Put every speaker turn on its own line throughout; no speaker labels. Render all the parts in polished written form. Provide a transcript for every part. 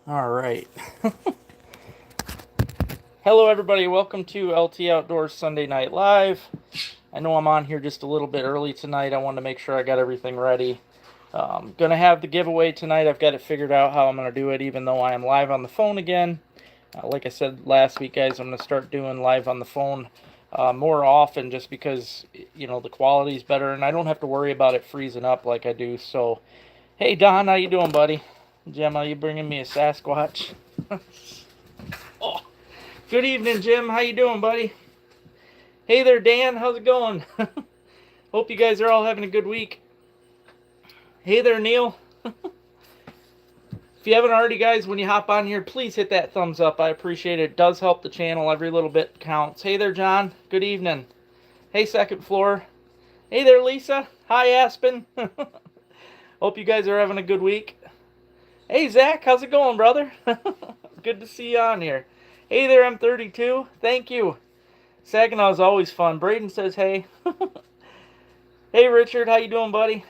All right. Hello, everybody. Welcome to LT Outdoors Sunday Night Live. I know I'm on here just a little bit early tonight. I wanted to make sure I got everything ready. Gonna have the giveaway tonight. I've got it figured out how I'm gonna do it, even though I am live on the phone again. Like I said last week, guys, I'm gonna start doing live on the phone more often, just because the quality's better, and I don't have to worry about it freezing up like I do. So, hey Don, how you doing, buddy? Gemma, you bringing me a Sasquatch? Oh, good evening, Jim. How you doing, buddy? Hey there, Dan. How's it going? Hope you guys are all having a good week. Hey there, Neil. If you haven't already, guys, when you hop on here, please hit that thumbs up. I appreciate it. It does help the channel. Every little bit counts. Hey there, John. Good evening. Hey, second floor. Hey there, Lisa. Hi, Aspen. Hope you guys are having a good week. Hey, Zach. How's it going, brother? Good to see you on here. Hey there, M32. Thank you. Saginaw is always fun. Braden says hey. Hey, Richard. How you doing, buddy?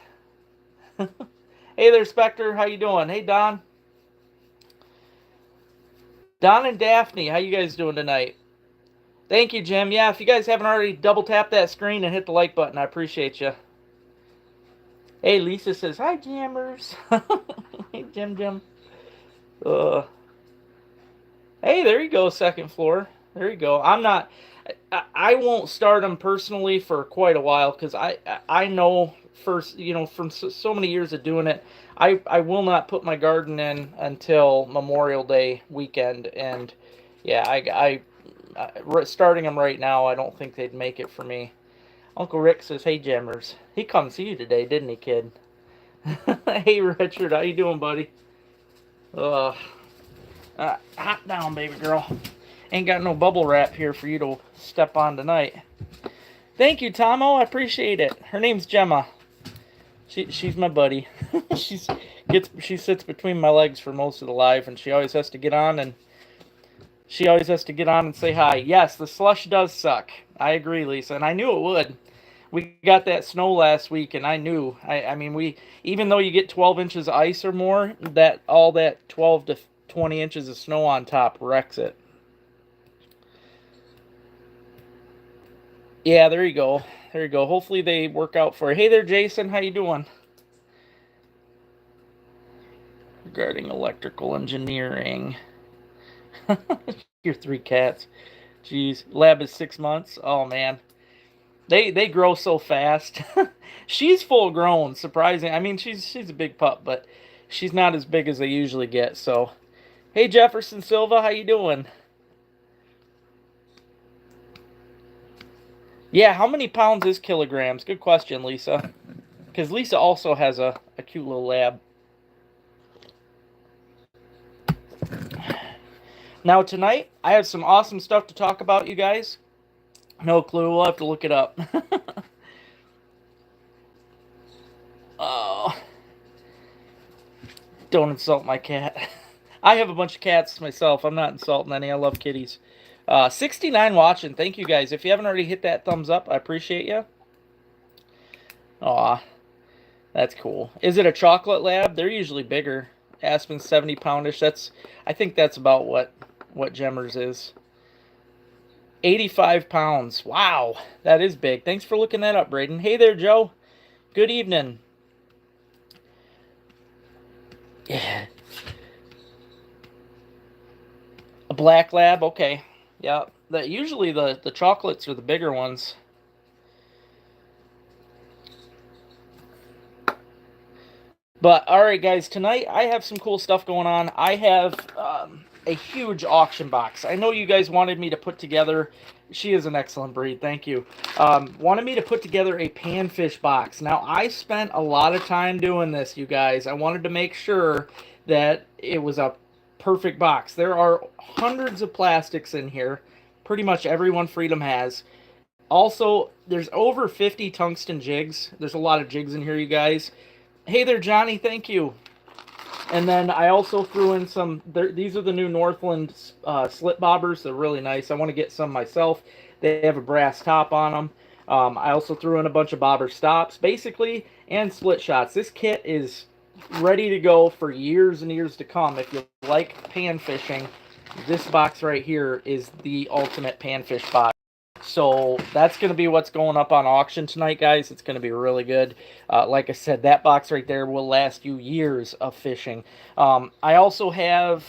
Hey there, Spectre. How you doing? Hey, Don. Don and Daphne, how you guys doing tonight? Thank you, Jim. Yeah, if you guys haven't already, double tap that screen and hit the like button. I appreciate you. Hey, Lisa says, hi, Jammers. Hey, Jim. Hey, there you go, second floor. There you go. I won't start them personally for quite a while, because I know first, from so many years of doing it, I will not put my garden in until Memorial Day weekend, and yeah, I starting them right now, I don't think they'd make it for me. Uncle Rick says, hey, Jammers. He come see you today, didn't he, kid? Hey, Richard, how you doing, buddy? Hot down, baby girl. Ain't got no bubble wrap here for you to step on tonight. Thank you, Tomo. I appreciate it. Her name's Gemma. She's my buddy. she sits between my legs for most of the live, and she always has to get on and say hi. Yes, the slush does suck. I agree, Lisa, and I knew it would. We got that snow last week, and I knew. I mean, even though you get 12 inches of ice or more, all that 12 to 20 inches of snow on top wrecks it. Yeah, there you go. There you go. Hopefully they work out for you. Hey there, Jason. How you doing? Regarding electrical engineering. Your 3 cats. Jeez. Lab is 6 months. Oh, man. They grow so fast. She's full grown, surprising. I mean, she's a big pup, but she's not as big as they usually get. So, hey, Jefferson Silva. How you doing? Yeah, how many pounds is kilograms? Good question, Lisa. Because Lisa also has a cute little lab. Now, tonight, I have some awesome stuff to talk about, you guys. No clue. We'll have to look it up. Oh. Don't insult my cat. I have a bunch of cats myself. I'm not insulting any. I love kitties. 69 watching. Thank you, guys. If you haven't already hit that thumbs up, I appreciate you. Aw, that's cool. Is it a chocolate lab? They're usually bigger. Aspen's 70 poundish. I think that's about what Gemmers is. 85 pounds. Wow, that is big. Thanks for looking that up, Braden. Hey there, Joe. Good evening. Yeah. A black lab? Okay. Yeah. Usually the chocolates are the bigger ones. But, alright, guys, tonight I have some cool stuff going on. I have a huge auction box. I know you guys wanted me to put together... She is an excellent breed, thank you. Wanted me to put together a Panfish box. Now, I spent a lot of time doing this, you guys. I wanted to make sure that it was a perfect box. There are hundreds of plastics in here. Pretty much everyone Freedom has. Also, there's over 50 tungsten jigs. There's a lot of jigs in here, you guys. Hey there, Johnny. Thank you. And then I also threw in some... These are the new Northland slip bobbers. They're really nice. I want to get some myself. They have a brass top on them. I also threw in a bunch of bobber stops, basically, and split shots. This kit is ready to go for years and years to come. If you like pan fishing, this box right here is the ultimate panfish box. So that's going to be what's going up on auction tonight, guys. It's going to be really good. Like I said, that box right there will last you years of fishing. I also have...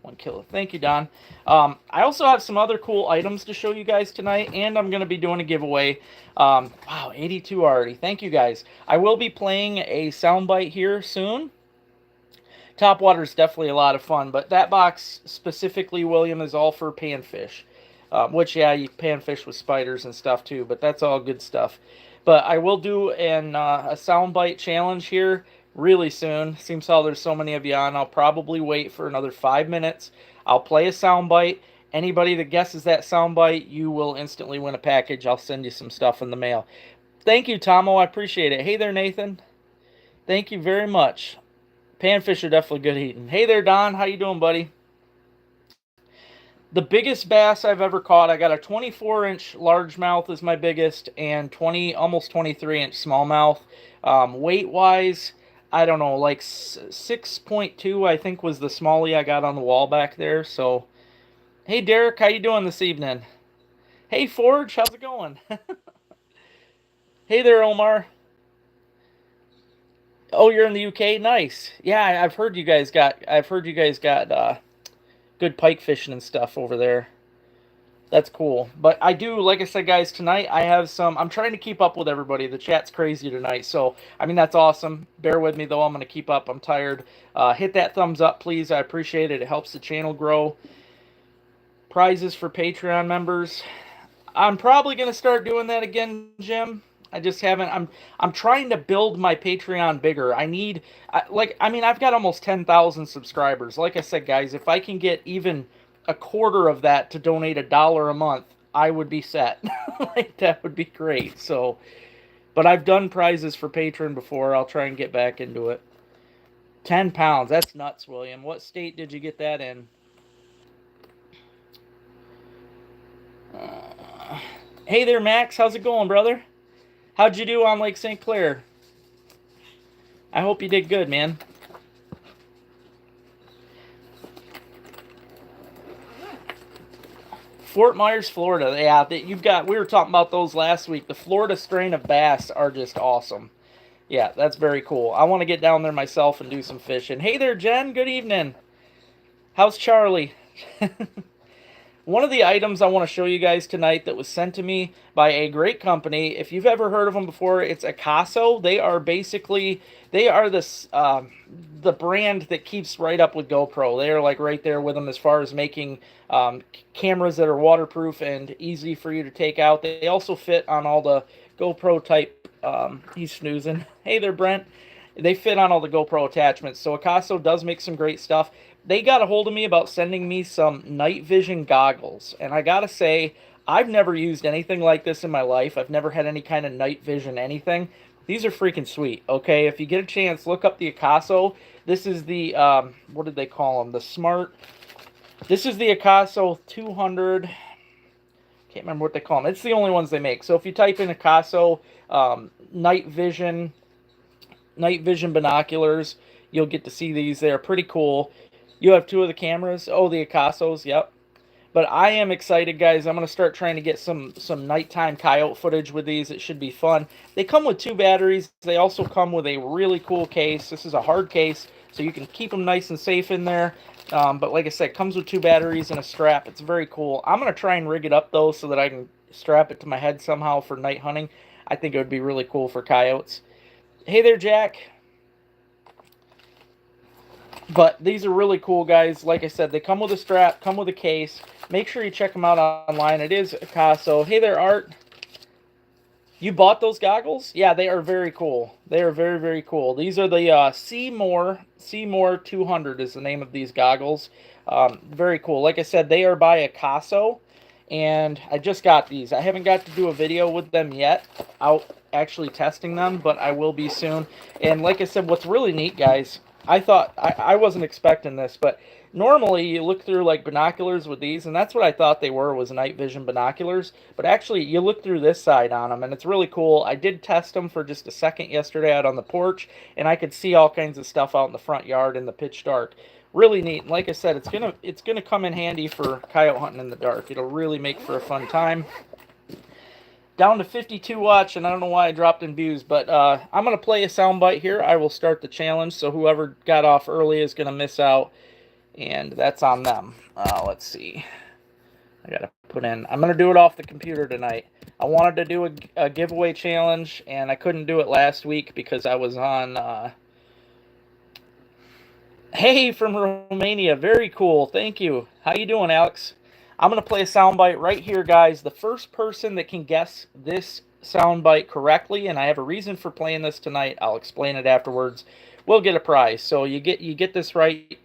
One kilo. Thank you, Don. I also have some other cool items to show you guys tonight, and I'm going to be doing a giveaway. Wow, 82 already. Thank you, guys. I will be playing a Soundbite here soon. Topwater is definitely a lot of fun, but that box specifically, William, is all for panfish. Which, yeah, you panfish with spiders and stuff too, but that's all good stuff. But I will do a Soundbite challenge here really soon. Seems how there's so many of you on. I'll probably wait for another 5 minutes. I'll play a Soundbite. Anybody that guesses that Soundbite, you will instantly win a package. I'll send you some stuff in the mail. Thank you, Tomo. I appreciate it. Hey there, Nathan. Thank you very much. Panfish are definitely good eating. Hey there, Don. How you doing, buddy? The biggest bass I've ever caught, I got a 24-inch largemouth is my biggest, and almost 23-inch smallmouth. Weight-wise, I don't know, like 6.2, I think, was the smallie I got on the wall back there. So, hey, Derek, how you doing this evening? Hey, Forge, how's it going? Hey there, Omar. Oh, you're in the UK? Nice. Yeah, I've heard you guys got good pike fishing and stuff over there. That's cool. But I do, like I said, guys, tonight I have some... I'm trying to keep up with everybody. The chat's crazy tonight. So, I mean, that's awesome. Bear with me, though. I'm going to keep up. I'm tired. Hit that thumbs up, please. I appreciate it. It helps the channel grow. Prizes for Patreon members. I'm probably going to start doing that again, Jim. I just haven't. I'm trying to build my Patreon bigger. I've got almost 10,000 subscribers. Like I said, guys, if I can get even a quarter of that to donate $1 a month, I would be set. Like, that would be great. So, but I've done prizes for Patreon before. I'll try and get back into it. 10 pounds. That's nuts, William. What state did you get that in? Hey there, Max. How's it going, brother? How'd you do on Lake St. Clair? I hope you did good, man. Fort Myers, Florida. Yeah, we were talking about those last week. The Florida strain of bass are just awesome. Yeah, that's very cool. I want to get down there myself and do some fishing. Hey there, Jen. Good evening. How's Charlie? One of the items I want to show you guys tonight that was sent to me by a great company. If you've ever heard of them before, it's Akaso. They are the brand that keeps right up with GoPro. They are like right there with them as far as making cameras that are waterproof and easy for you to take out. They also fit on all the GoPro type. He's snoozing. Hey there, Brent. They fit on all the GoPro attachments. So Akaso does make some great stuff. They got a hold of me about sending me some night vision goggles. And I gotta say, I've never used anything like this in my life. I've never had any kind of night vision anything. These are freaking sweet, okay? If you get a chance, look up the Akaso. This is the, what did they call them? This is the Akaso 200. Can't remember what they call them. It's the only ones they make. So if you type in Akaso night vision binoculars, you'll get to see these. They're pretty cool. You have two of the cameras. Oh, the Akasos, yep. But I am excited, guys. I'm going to start trying to get some nighttime coyote footage with these. It should be fun. They come with 2 batteries. They also come with a really cool case. This is a hard case, so you can keep them nice and safe in there. But like I said, it comes with 2 batteries and a strap. It's very cool. I'm going to try and rig it up, though, so that I can strap it to my head somehow for night hunting. I think it would be really cool for coyotes. Hey there, Jack. But these are really cool, guys. Like I said, they come with a strap, come with a case. Make sure you check them out online. It is Akaso. Hey there, Art. You bought those goggles? Yeah, they are very cool. They are very, very cool. These are the Seymour 200 is the name of these goggles. Very cool. Like I said, they are by Akaso. And I just got these. I haven't got to do a video with them yet, out actually testing them, but I will be soon. And like I said, what's really neat, guys, I wasn't expecting this, but normally you look through like binoculars with these, and that's what I thought they were, was night vision binoculars. But actually, you look through this side on them, and it's really cool. I did test them for just a second yesterday out on the porch, and I could see all kinds of stuff out in the front yard in the pitch dark. Really neat. And like I said, it's gonna come in handy for coyote hunting in the dark. It'll really make for a fun time. Down to 52 watch, and I don't know why I dropped in views, but I'm going to play a soundbite here. I will start the challenge, so whoever got off early is going to miss out, and that's on them. Let's see. I got to put in... I'm going to do it off the computer tonight. I wanted to do a giveaway challenge, and I couldn't do it last week because I was on... Hey, from Romania. Very cool. Thank you. How you doing, Alex? I'm going to play a soundbite right here, guys. The first person that can guess this soundbite correctly, and I have a reason for playing this tonight, I'll explain it afterwards, will get a prize. So you get this right,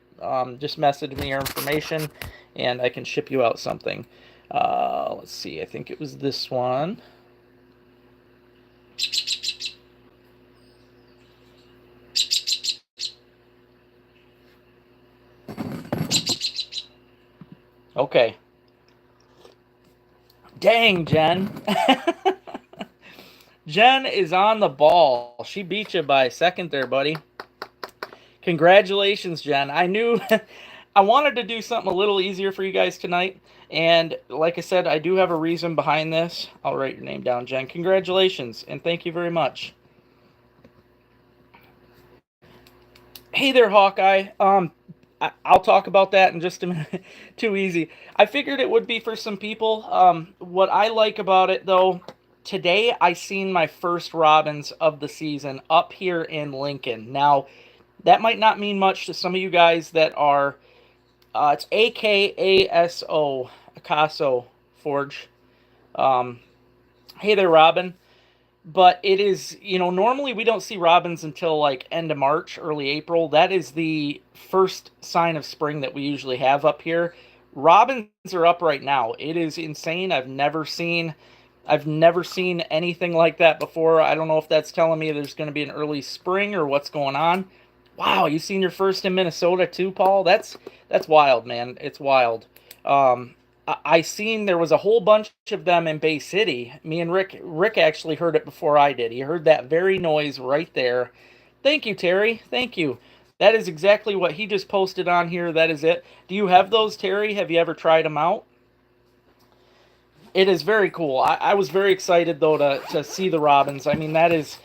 just message me your information, and I can ship you out something. Let's see. I think it was this one. Okay. Dang, Jen. Jen is on the ball. She beat you by a second there, buddy. Congratulations, Jen. I knew I wanted to do something a little easier for you guys tonight. And like I said, I do have a reason behind this. I'll write your name down, Jen. Congratulations, and thank you very much. Hey there, Hawkeye. I'll talk about that in just a minute. Too easy. I figured it would be for some people. What I like about it, though, today I seen my first robins of the season up here in Lincoln. Now, that might not mean much to some of you guys that are... it's AKASO, Akaso Forge. Hey there, Robin. But it is, normally we don't see robins until like end of March, early April. That is the first sign of spring that we usually have up here. Robins are up right now. It is insane. I've never seen anything like that before. I don't know if that's telling me there's going to be an early spring or what's going on. Wow, you seen your first in Minnesota too, Paul? That's wild, man. It's wild. I seen there was a whole bunch of them in Bay City. Me and Rick actually heard it before I did. He heard that very noise right there. Thank you, Terry. Thank you. That is exactly what he just posted on here. That is it. Do you have those, Terry? Have you ever tried them out? It is very cool. I was very excited, though, to see the robins. I mean, that is...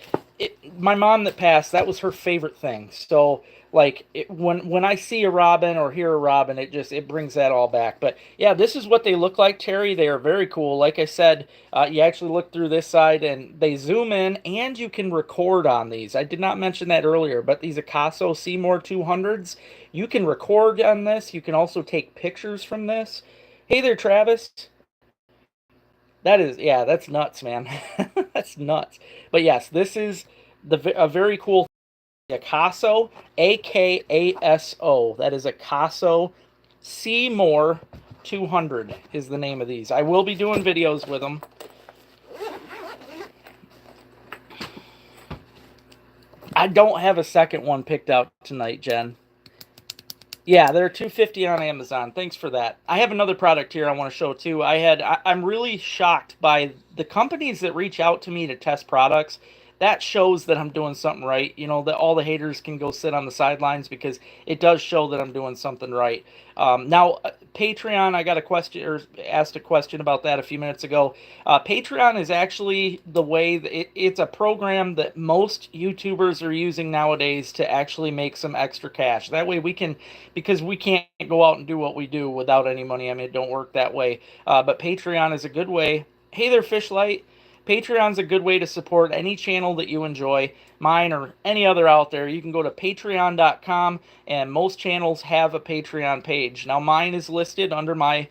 my mom that passed, that was her favorite thing. So... like, when I see a robin or hear a robin, it brings that all back. But, yeah, this is what they look like, Terry. They are very cool. Like I said, you actually look through this side, and they zoom in, and you can record on these. I did not mention that earlier, but these Akaso Seymour 200s, you can record on this. You can also take pictures from this. Hey there, Travis. That's nuts, man. That's nuts. But, yes, this is a very cool Akaso, AKASO. That is Akaso Seymour 200 is the name of these. I will be doing videos with them. I don't have a second one picked out tonight, Jen. Yeah, they're $250 on Amazon. Thanks for that. I have another product here I want to show too. I'm really shocked by the companies that reach out to me to test products. That shows that I'm doing something right. That all the haters can go sit on the sidelines because it does show that I'm doing something right. Now, Patreon, I got a question, or asked a question about that a few minutes ago. Patreon is actually the way, it's a program that most YouTubers are using nowadays to actually make some extra cash. That way because we can't go out and do what we do without any money. I mean, it don't work that way. But Patreon is a good way. Hey there, Fishlight. Patreon's a good way to support any channel that you enjoy, mine or any other out there. You can go to patreon.com, and most channels have a Patreon page. Now, mine is listed under my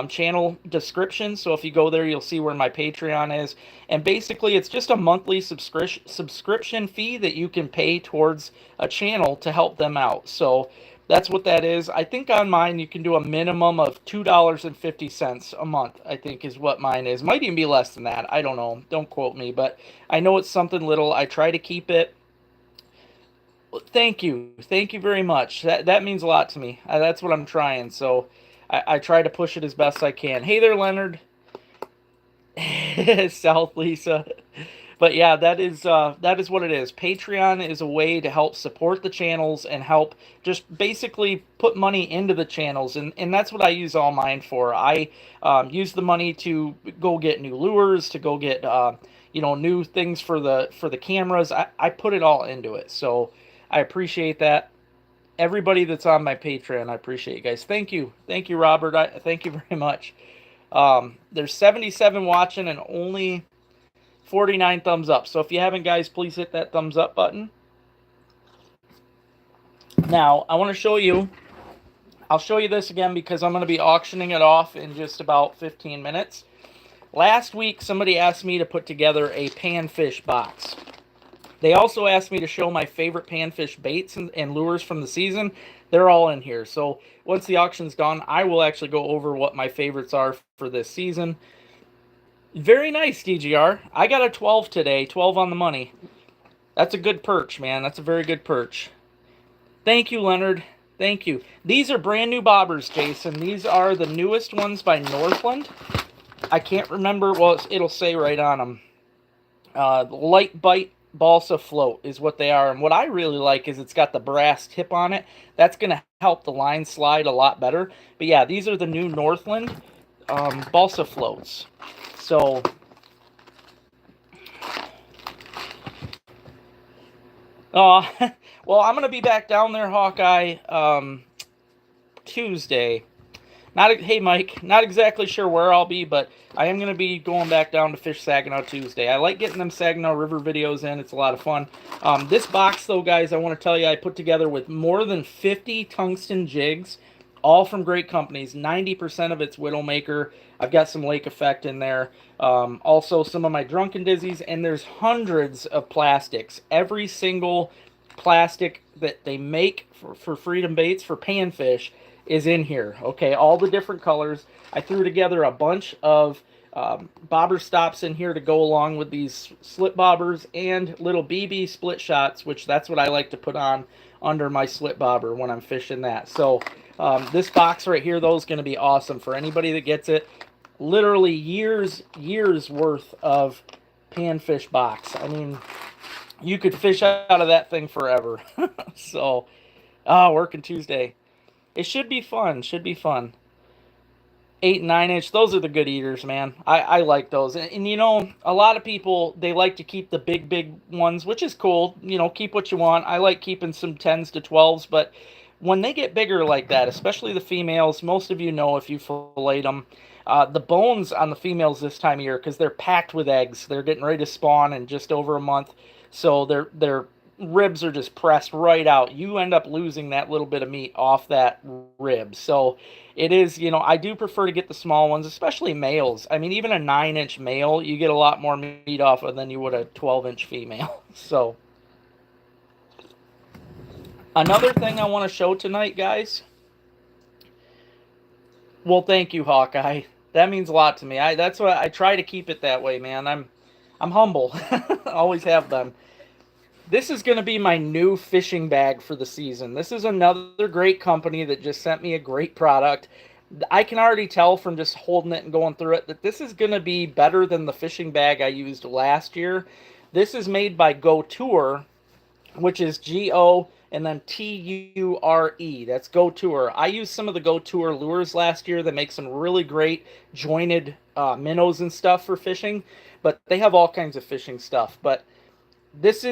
channel description, so if you go there, you'll see where my Patreon is. And basically, it's just a monthly subscription fee that you can pay towards a channel to help them out. So that's what that is. I think on mine you can do a minimum of $2.50 a month, I think is what mine is. Might even be less than that. I don't know. Don't quote me, but I know it's something little. I try to keep it Thank you. Thank you very much. That means a lot to me. That's what I'm trying. So I try to push it as best I can. Hey there, Leonard. South Lisa. But yeah, that is what it is. Patreon is a way to help support the channels and help just basically put money into the channels, and that's what I use all mine for. I use the money to go get new lures, to go get new things for the cameras. I put it all into it, so I appreciate that. Everybody that's on my Patreon, I appreciate you guys. Thank you, Robert. Thank you very much. There's 77 watching and only 49 thumbs up. So if you haven't, guys, please hit that thumbs up button. Now, I want to show you, I'll show you this again because I'm going to be auctioning it off in just about 15 minutes. Last week, somebody asked me to put together a panfish box. They also asked me to show my favorite panfish baits and lures from the season. They're all in here. So once the auction's done, I will actually go over what my favorites are for this season. Very nice, DGR. I got a 12 today, 12 on the money. That's a good perch, man. That's a very good perch. Thank you, Leonard. Thank you. These are brand new bobbers, Jason. These are the newest ones by Northland. I can't remember. Well, it'll say right on them. Light bite balsa float is what they are. And what I really like is it's got the brass tip on it. That's going to help the line slide a lot better. But yeah, these are the new Northland balsa floats. So, well, I'm going to be back down there, Hawkeye, Tuesday. Hey, Mike, not exactly sure where I'll be, but I am going to be going back down to fish Saginaw Tuesday. I like getting them Saginaw River videos in. It's a lot of fun. This box, though, guys, I want to tell you, I put together with more than 50 tungsten jigs, all from great companies. 90% of it's Widowmaker. I've got some Lake Effect in there. Also, some of my Drunken Dizzies, and there's hundreds of plastics. Every single plastic that they make for Freedom Baits for panfish is in here. Okay, all the different colors. I threw together a bunch of bobber stops in here to go along with these slip bobbers and little BB split shots, which that's what I like to put on under my slip bobber when I'm fishing that. So this box right here, though, is going to be awesome for anybody that gets it. Literally years worth of panfish box. I mean, you could fish out of that thing forever. So, working Tuesday. It should be fun. Should be fun. 8 and 9-inch. Those are the good eaters, man. I like those. And you know, a lot of people, they like to keep the big ones, which is cool. You know, keep what you want. I like keeping some 10s to 12s, but when they get bigger like that, especially the females, most of you know if you fillet them, the bones on the females this time of year, because they're packed with eggs. They're getting ready to spawn in just over a month. So their ribs are just pressed right out. You end up losing that little bit of meat off that rib. So it is, you know, I do prefer to get the small ones, especially males. I mean, even a 9-inch male, you get a lot more meat off of than you would a 12-inch female. So another thing I want to show tonight, guys. Well, thank you, Hawkeye. That means a lot to me. That's what I try to keep it that way, man. I'm humble. Always have been. This is going to be my new fishing bag for the season. This is another great company that just sent me a great product. I can already tell from just holding it and going through it that this is going to be better than the fishing bag I used last year. This is made by Go Tour, which is G-O and then T-U-R-E. That's Go Tour. I used some of the Go Tour lures last year that make some really great jointed minnows and stuff for fishing, but they have all kinds of fishing stuff. But this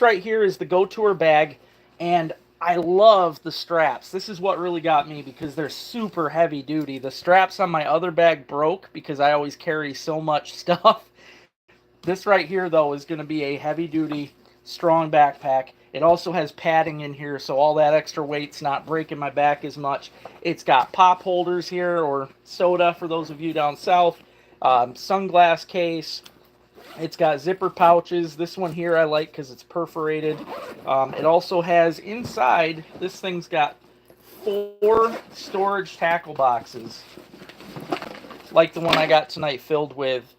right here is the Go Tour bag, and I love the straps. This is what really got me because they're super heavy duty. The straps on my other bag broke because I always carry so much stuff. This right here, though, is going to be a heavy duty, strong backpack. It also has padding in here, so all that extra weight's not breaking my back as much. It's got pop holders here, or soda for those of you down south. Sunglass case. It's got zipper pouches. This one here I like because it's perforated. It also has inside, this thing's got 4 storage tackle boxes, like the one I got tonight, filled with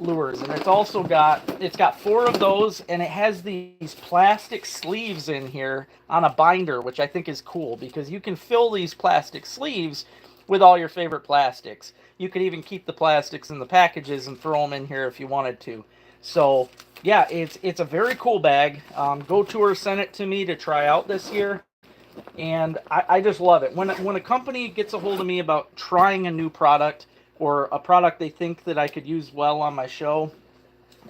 lures, and it's got 4 of those, and it has these plastic sleeves in here on a binder, which I think is cool because you can fill these plastic sleeves with all your favorite plastics. You could even keep the plastics in the packages and throw them in here if you wanted to. So yeah, it's a very cool bag. Go Tour sent it to me to try out this year, and I just love it. When a company gets a hold of me about trying a new product or a product they think that I could use well on my show,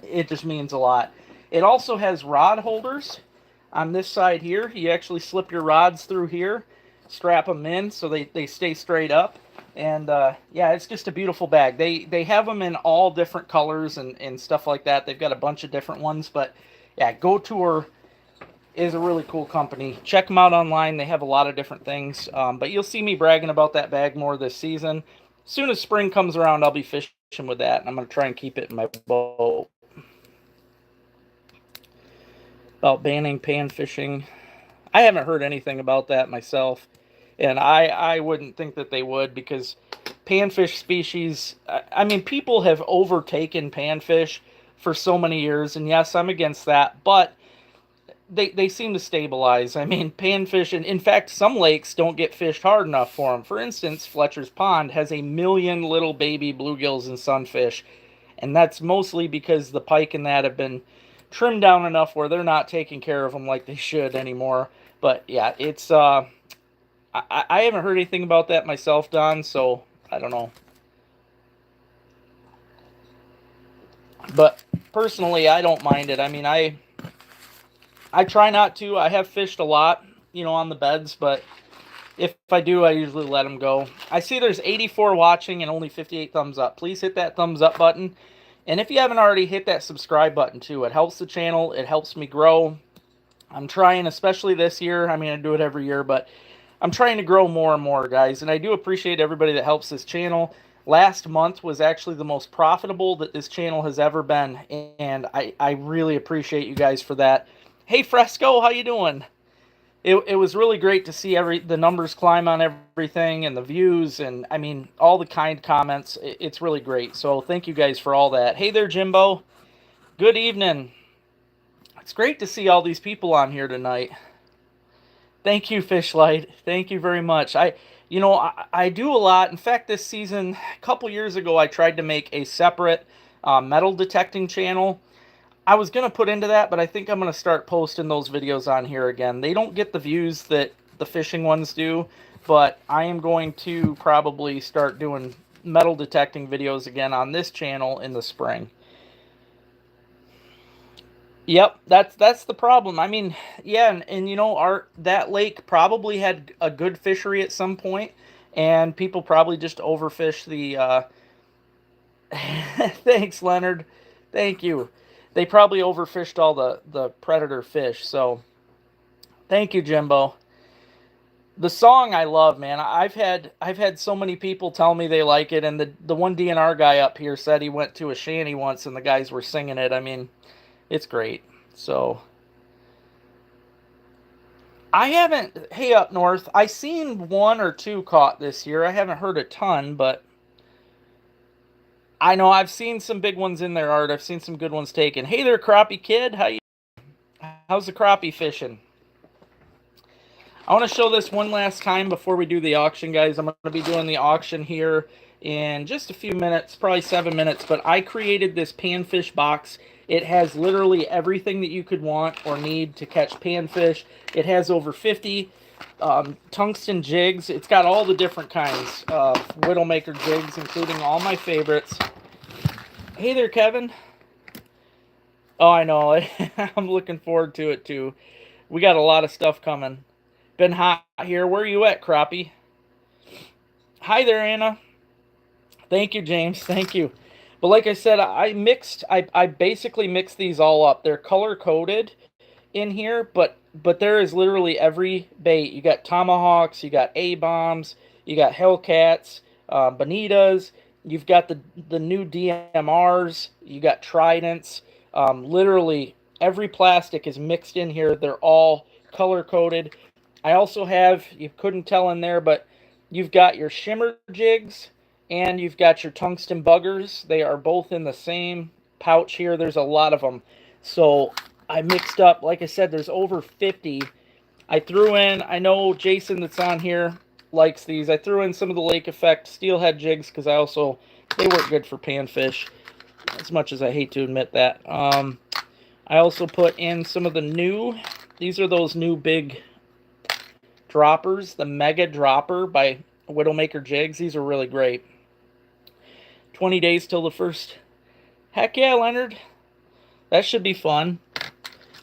it just means a lot. It also has rod holders on this side here. You actually slip your rods through here, strap them in so they stay straight up. And yeah, it's just a beautiful bag. They have them in all different colors and stuff like that. They've got a bunch of different ones, but yeah, Go Tour is a really cool company. Check them out online. They have a lot of different things. But you'll see me bragging about that bag more this season. As soon as spring comes around, I'll be fishing with that, and I'm going to try and keep it in my boat. About banning pan fishing, I haven't heard anything about that myself, and I wouldn't think that they would, because panfish species, I mean, people have overtaken panfish for so many years, and yes, I'm against that, but they seem to stabilize. I mean, panfish, and in fact, some lakes don't get fished hard enough for them. For instance, Fletcher's Pond has 1,000,000 little baby bluegills and sunfish, and that's mostly because the pike and that have been trimmed down enough where they're not taking care of them like they should anymore. But yeah, it's I haven't heard anything about that myself, Don, so I don't know. But personally, I don't mind it. I mean, I try not to. I have fished a lot, on the beds, but if I do, I usually let them go. I see there's 84 watching and only 58 thumbs up. Please hit that thumbs up button. And if you haven't already, hit that subscribe button too. It helps the channel. It helps me grow. I'm trying, especially this year. I mean, I do it every year, but I'm trying to grow more and more, guys. And I do appreciate everybody that helps this channel. Last month was actually the most profitable that this channel has ever been. And I really appreciate you guys for that. Hey, Fresco, how you doing? It was really great to see the numbers climb on everything, and the views, and I mean all the kind comments. It's really great. So thank you guys for all that. Hey there, Jimbo. Good evening. It's great to see all these people on here tonight. Thank you, Fishlight. Thank you very much. I do a lot. In fact, this season, a couple years ago, I tried to make a separate metal detecting channel. I was going to put into that, but I think I'm going to start posting those videos on here again. They don't get the views that the fishing ones do, but I am going to probably start doing metal detecting videos again on this channel in the spring. Yep, that's the problem. I mean, yeah, and that lake probably had a good fishery at some point, and people probably just overfished the Thanks, Leonard. Thank you. They probably overfished all the predator fish. So, thank you, Jimbo. The song I love, man. I've had so many people tell me they like it, and the one DNR guy up here said he went to a shanty once and the guys were singing it. I mean, it's great. So, I haven't. Hey, up north, I seen 1 or 2 caught this year. I haven't heard a ton, but I know I've seen some big ones in there, Art. I've seen some good ones taken. Hey there, crappie kid. How's the crappie fishing? I want to show this one last time before we do the auction, guys. I'm going to be doing the auction here in just a few minutes, probably 7 minutes. But I created this panfish box. It has literally everything that you could want or need to catch panfish. It has over 50 tungsten jigs. It's got all the different kinds of Widowmaker jigs, including all my favorites. Hey there, Kevin. Oh, I know. I'm looking forward to it, too. We got a lot of stuff coming. Been hot here. Where are you at, crappie? Hi there, Anna. Thank you, James. Thank you. But like I said, I basically mixed these all up. They're color-coded in here, but there is literally every bait. You got tomahawks, you got A-bombs, you got Hellcats, bonitas, you've got the new DMRs, you got tridents. Literally every plastic is mixed in here. They're all color-coded. I also have, you couldn't tell in there, but you've got your shimmer jigs and you've got your tungsten buggers. They are both in the same pouch here. There's a lot of them. So I mixed up, like I said, there's over 50. I threw in, I know Jason that's on here likes these. I threw in some of the Lake Effect steelhead jigs because they work good for panfish, as much as I hate to admit that. I also put in some of these are those new big droppers, the Mega Dropper by Widowmaker Jigs. These are really great. 20 days till the first. Heck yeah, Leonard. That should be fun.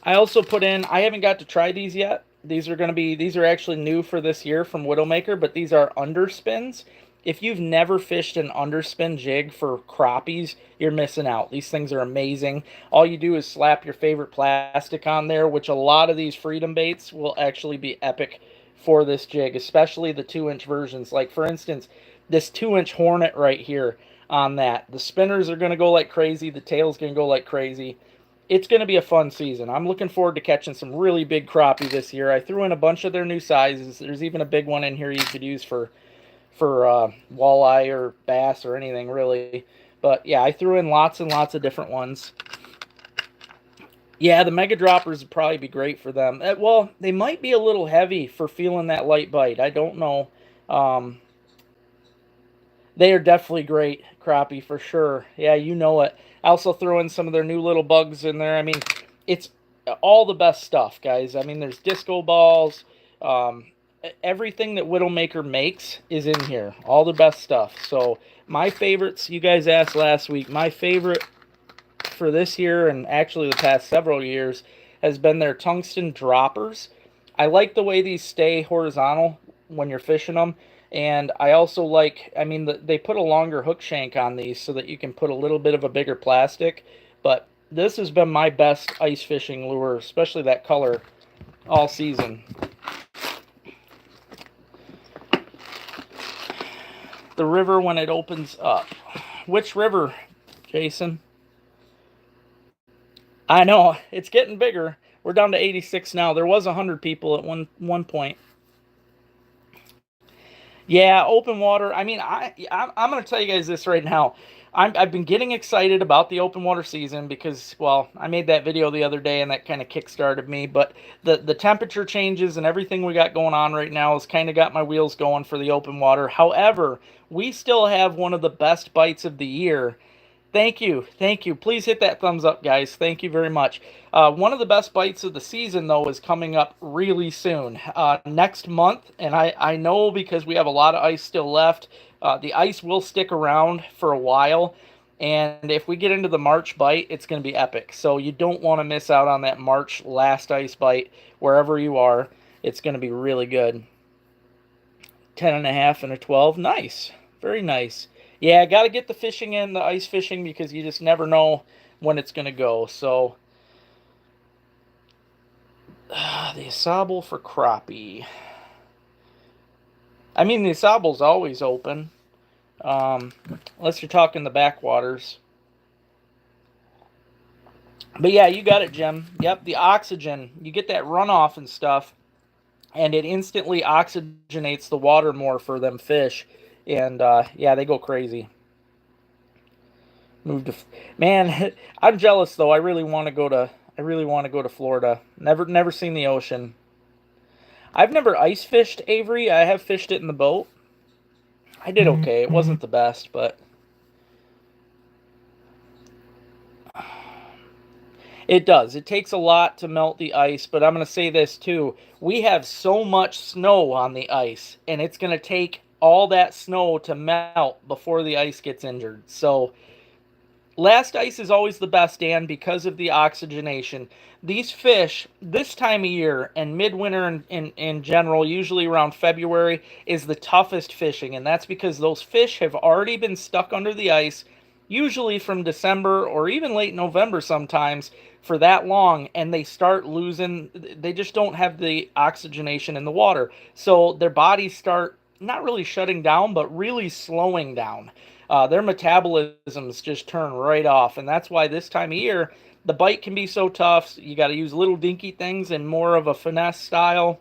I also put in, I haven't got to try these yet. These are actually new for this year from Widowmaker, but these are underspins. If you've never fished an underspin jig for crappies, you're missing out. These things are amazing. All you do is slap your favorite plastic on there, which a lot of these Freedom baits will actually be epic for this jig, especially the 2-inch versions. Like, for instance, this 2-inch Hornet right here on that. The spinners are going to go like crazy. The tail's going to go like crazy. It's going to be a fun season. I'm looking forward to catching some really big crappie this year. I threw in a bunch of their new sizes. There's even a big one in here you could use for walleye or bass or anything, really. But yeah, I threw in lots and lots of different ones. Yeah, the Mega Droppers would probably be great for them. Well, they might be a little heavy for feeling that light bite. I don't know. They are definitely great crappie for sure. Yeah, you know it. I also throw in some of their new little bugs in there. I mean, it's all the best stuff, guys. I mean, there's disco balls. Everything that Widowmaker makes is in here. All the best stuff. So my favorites, you guys asked last week, my favorite for this year and actually the past several years has been their Tungsten droppers. I like the way these stay horizontal when you're fishing them. And I also like, I mean, they put a longer hook shank on these so that you can put a little bit of a bigger plastic. But this has been my best ice fishing lure, especially that color, all season. The river when it opens up. Which river, Jason? I know, it's getting bigger. We're down to 86 now. There was 100 people at one point. Yeah, open water. I mean, I'm going to tell you guys this right now. I've been getting excited about the open water season because, well, I made that video the other day and that kind of kick-started me. But the temperature changes and everything we got going on right now has kind of got my wheels going for the open water. However, we still have one of the best bites of the year. Thank you. Thank you. Please hit that thumbs up, guys. Thank you very much. One of the best bites of the season, though, is coming up really soon. Next month, and I know because we have a lot of ice still left, the ice will stick around for a while. And if we get into the March bite, it's going to be epic. So you don't want to miss out on that March last ice bite wherever you are. It's going to be really good. 10.5 and a 12. Nice. Very nice. Yeah, got to get the fishing in, the ice fishing, because you just never know when it's going to go. So, the Isabel for crappie. I mean, the Isabel's always open, unless you're talking the backwaters. But yeah, you got it, Jim. Yep, the oxygen. You get that runoff and stuff, and it instantly oxygenates the water more for them fish. And yeah, they go crazy. Man, I'm jealous though. I really want to go to Florida. Never seen the ocean. I've never ice fished, Avery. I have fished it in the boat. I did okay. It wasn't the best, but it does. It takes a lot to melt the ice, but I'm going to say this too. We have so much snow on the ice, and it's going to take all that snow to melt before the ice gets injured. So last ice is always the best, Dan, because of the oxygenation. These fish, this time of year and midwinter in general, usually around February, is the toughest fishing. And that's because those fish have already been stuck under the ice, usually from December or even late November sometimes, for that long. And they start losing, they just don't have the oxygenation in the water. So their bodies start not really shutting down, but really slowing down. Their metabolisms just turn right off. And that's why this time of year, the bite can be so tough. You got to use little dinky things and more of a finesse style.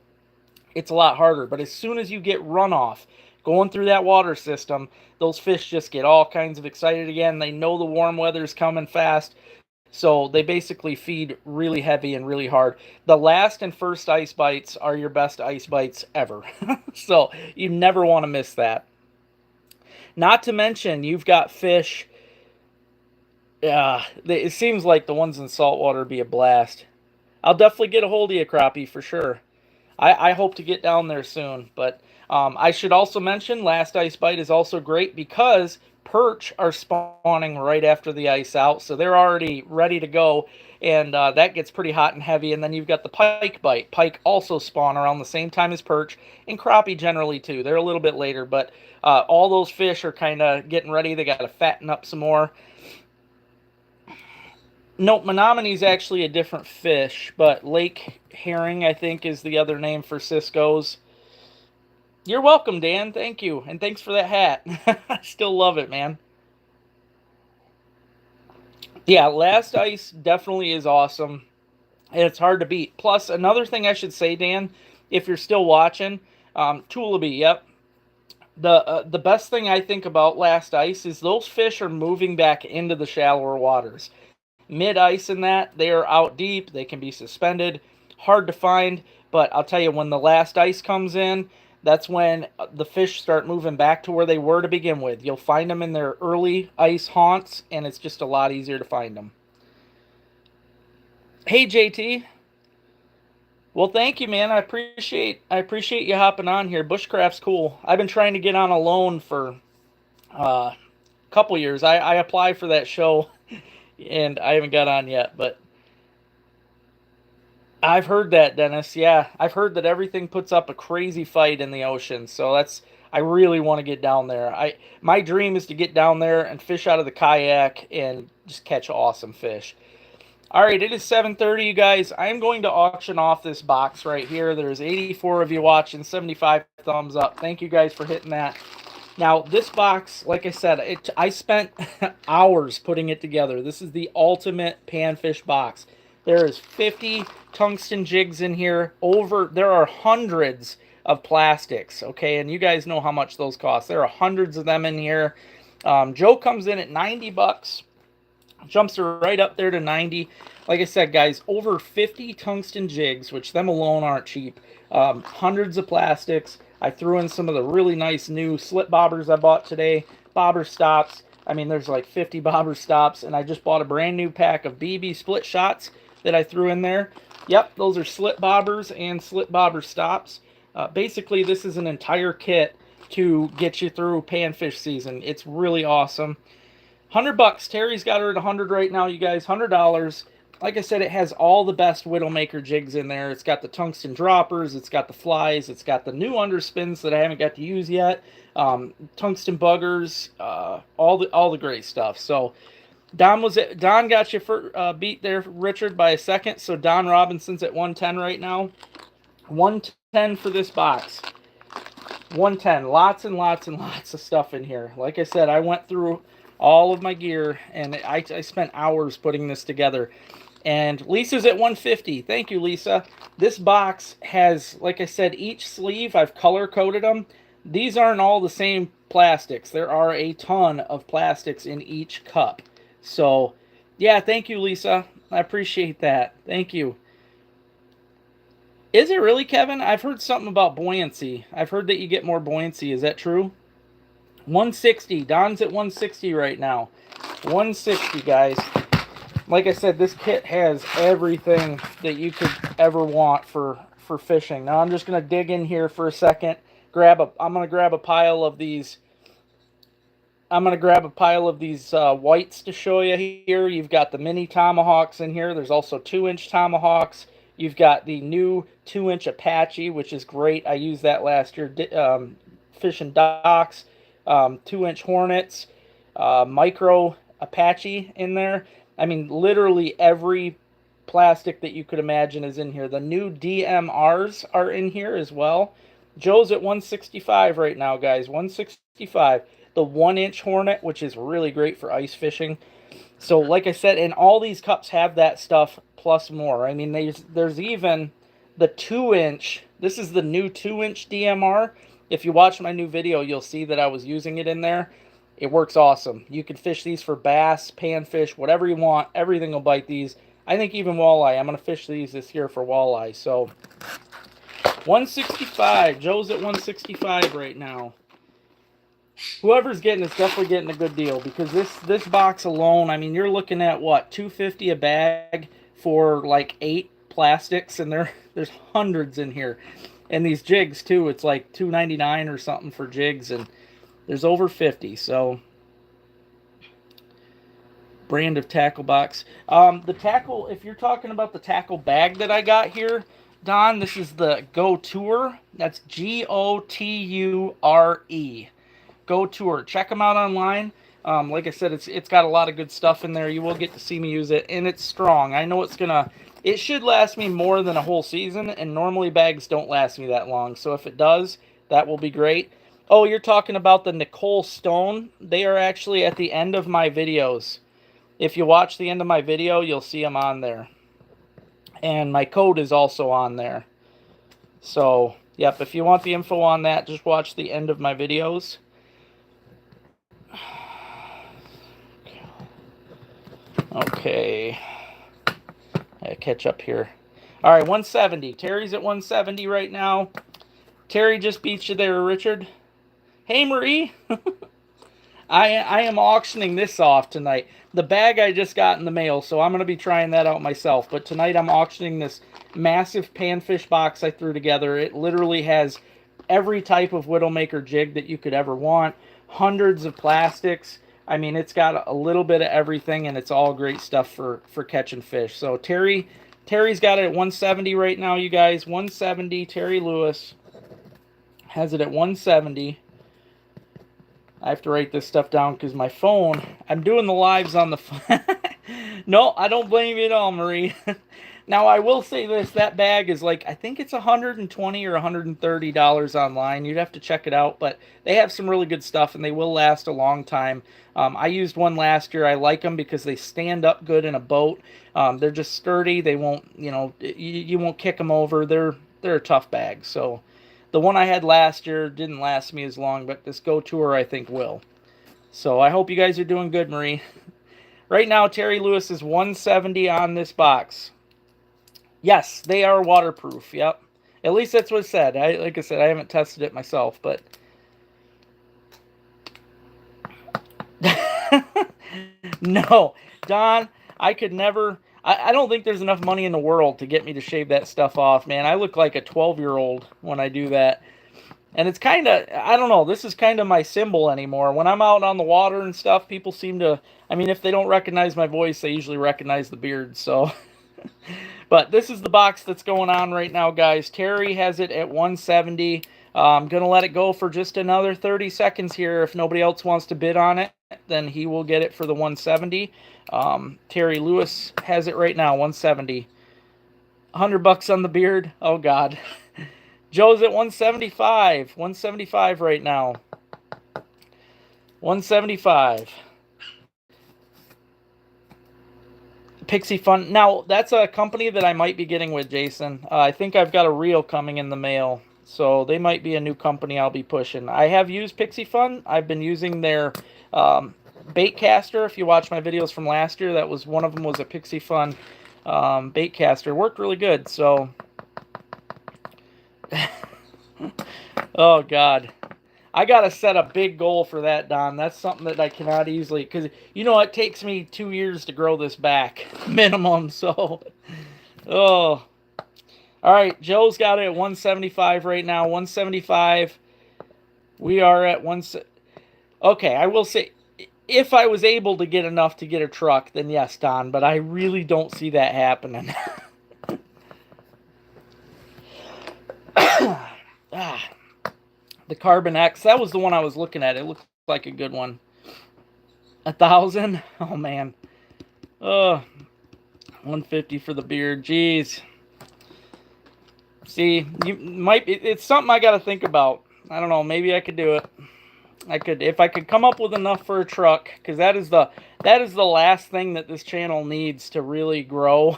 It's a lot harder. But as soon as you get runoff going through that water system, those fish just get all kinds of excited again. They know the warm weather is coming fast. So they basically feed really heavy and really hard. The last and first ice bites are your best ice bites ever. So you never want to miss that. Not to mention, you've got fish. Yeah, it seems like the ones in saltwater be a blast. I'll definitely get a hold of you, crappie, for sure. I hope to get down there soon. But I should also mention Last Ice Bite is also great because perch are spawning right after the ice out. So they're already ready to go. And that gets pretty hot and heavy. And then you've got the pike bite. Pike also spawn around the same time as perch. And crappie generally too. They're a little bit later. But all those fish are kind of getting ready. They got to fatten up some more. Nope, Menominee is actually a different fish, but lake herring, I think, is the other name for Cisco's. You're welcome, Dan. Thank you. And thanks for that hat. I still love it, man. Yeah, Last Ice definitely is awesome. And it's hard to beat. Plus, another thing I should say, Dan, if you're still watching, Toolabee, yep. The best thing I think about Last Ice is those fish are moving back into the shallower waters. Mid-ice in that, they are out deep. They can be suspended. Hard to find, but I'll tell you, when the last ice comes in, that's when the fish start moving back to where they were to begin with. You'll find them in their early ice haunts, and it's just a lot easier to find them. Hey, JT. Well, thank you, man. I appreciate you hopping on here. Bushcraft's cool. I've been trying to get on a loan for a couple years. I applied for that show, and I haven't got on yet, but I've heard that, Dennis. Yeah, I've heard that everything puts up a crazy fight in the ocean. So I really want to get down there. My dream is to get down there and fish out of the kayak and just catch awesome fish. All right, it is 7:30, you guys. I am going to auction off this box right here. There's 84 of you watching, 75 thumbs up. Thank you guys for hitting that. Now, this box, like I said, I spent hours putting it together. This is the ultimate panfish box. There is 50 tungsten jigs in here. There are hundreds of plastics, okay? And you guys know how much those cost. There are hundreds of them in here. Joe comes in at 90 bucks. Jumps right up there to 90. Like I said, guys, over 50 tungsten jigs, which them alone aren't cheap. Hundreds of plastics. I threw in some of the really nice new slip bobbers I bought today. Bobber stops. I mean, there's like 50 bobber stops. And I just bought a brand new pack of BB split shots that I threw in there. Yep, those are slip bobbers and slip bobber stops. Basically, this is an entire kit to get you through panfish season. It's really awesome. $100. Terry's got her at 100 right now, you guys. $100. Like I said, it has all the best Widowmaker jigs in there. It's got the tungsten droppers. It's got the flies. It's got the new underspins that I haven't got to use yet. Tungsten buggers. All the great stuff. So Don got you for beat there, Richard, by a second. So Don Robinson's at 110 right now. 110 for this box. 110. Lots and lots and lots of stuff in here. Like I said, I went through all of my gear, and I spent hours putting this together. And Lisa's at 150. Thank you, Lisa. This box has, like I said, each sleeve, I've color-coded them. These aren't all the same plastics. There are a ton of plastics in each cup. So, yeah, thank you, Lisa. I appreciate that. Thank you. Is it really, Kevin? I've heard something about buoyancy. I've heard that you get more buoyancy. Is that true? 160. Don's at 160 right now. 160, guys. Like I said, this kit has everything that you could ever want for fishing. Now I'm just going to dig in here for a second. I'm going to grab a pile of these. I'm going to grab a pile of these whites to show you here. You've got the mini tomahawks in here. There's also 2-inch tomahawks. You've got the new 2-inch Apache, which is great. I used that last year fishing docks. 2-inch Hornets, micro Apache in there. I mean, literally every plastic that you could imagine is in here. The new DMRs are in here as well. Joe's at 165 right now, guys. 165. The 1-inch Hornet, which is really great for ice fishing. So, like I said, and all these cups have that stuff plus more. I mean, there's even the 2-inch. This is the new 2-inch DMR. If you watch my new video, you'll see that I was using it in there. It works awesome. You can fish these for bass, panfish, whatever you want. Everything will bite these. I think even walleye. I'm going to fish these this year for walleye. So 165. Joe's at 165 right now. Whoever's getting it's definitely getting a good deal, because this box alone, I mean, you're looking at what, $2.50 a bag for like 8 plastics, and there's hundreds in here. And these jigs too, it's like $2.99 or something for jigs, and there's over 50. So brand of tackle box. The tackle, if you're talking about the tackle bag that I got here, Don, this is the Go Tour. That's Goture. Go Tour. Check them out online. Like I said, it's got a lot of good stuff in there. You will get to see me use it, and it's strong. I know it should last me more than a whole season, and normally bags don't last me that long. So if it does, that will be great. Oh, you're talking about the Nicole Stone. They are actually at the end of my videos. If you watch the end of my video, you'll see them on there. And my code is also on there. So, yep, if you want the info on that, just watch the end of my videos. Okay. I catch up here. All right, 170. Terry's at 170 right now. Terry just beat you there, Richard. Hey, Marie. I am auctioning this off tonight. The bag I just got in the mail, so I'm going to be trying that out myself. But tonight I'm auctioning this massive panfish box I threw together. It literally has every type of Widowmaker jig that you could ever want. Hundreds of plastics. I mean, it's got a little bit of everything, and it's all great stuff for catching fish. So Terry's got it at 170 right now, you guys. 170. Terry Lewis has it at 170. I have to write this stuff down because my phone, I'm doing the lives on the phone. No, I don't blame you at all, Marie. Now, I will say this, that bag is like, I think it's $120 or $130 online. You'd have to check it out, but they have some really good stuff, and they will last a long time. I used one last year. I like them because they stand up good in a boat. They're just sturdy. They won't, you won't kick them over. They're a tough bag, so... The one I had last year didn't last me as long, but this Go Tour I think will. So I hope you guys are doing good, Marie. Right now, Terry Lewis is 170 on this box. Yes, they are waterproof. Yep. At least that's what it said. Like I said, I haven't tested it myself, but... No, Don, I could never... I don't think there's enough money in the world to get me to shave that stuff off, man. I look like a 12-year-old when I do that. And it's kind of, I don't know, this is kind of my symbol anymore. When I'm out on the water and stuff, people seem to, I mean, if they don't recognize my voice, they usually recognize the beard, so. But this is the box that's going on right now, guys. Terry has it at 170. I'm going to let it go for just another 30 seconds here. If nobody else wants to bid on it, then he will get it for the 170. Terry Lewis has it right now, 170. $100 on the beard. Oh, God. Joe's at 175. 175 right now. 175. Pixie Fun. Now, that's a company that I might be getting with, Jason. I think I've got a reel coming in the mail. So they might be a new company I'll be pushing. I have used Pixie Fun. I've been using their bait caster. If you watch my videos from last year, that was one of them was a Pixie Fun bait caster. Worked really good. So, oh God, I gotta set a big goal for that, Don. That's something that I cannot easily, because you know it takes me 2 years to grow this back minimum. So, oh. All right, Joe's got it at 175 right now. 175. We are at Okay, I will say, if I was able to get enough to get a truck, then yes, Don. But I really don't see that happening. The Carbon X. That was the one I was looking at. It looked like a good one. 1,000. Oh man. 150 for the beard. Jeez. See, it's something I got to think about. I don't know, maybe I could do it. If I could come up with enough for a truck, because that is the last thing that this channel needs to really grow.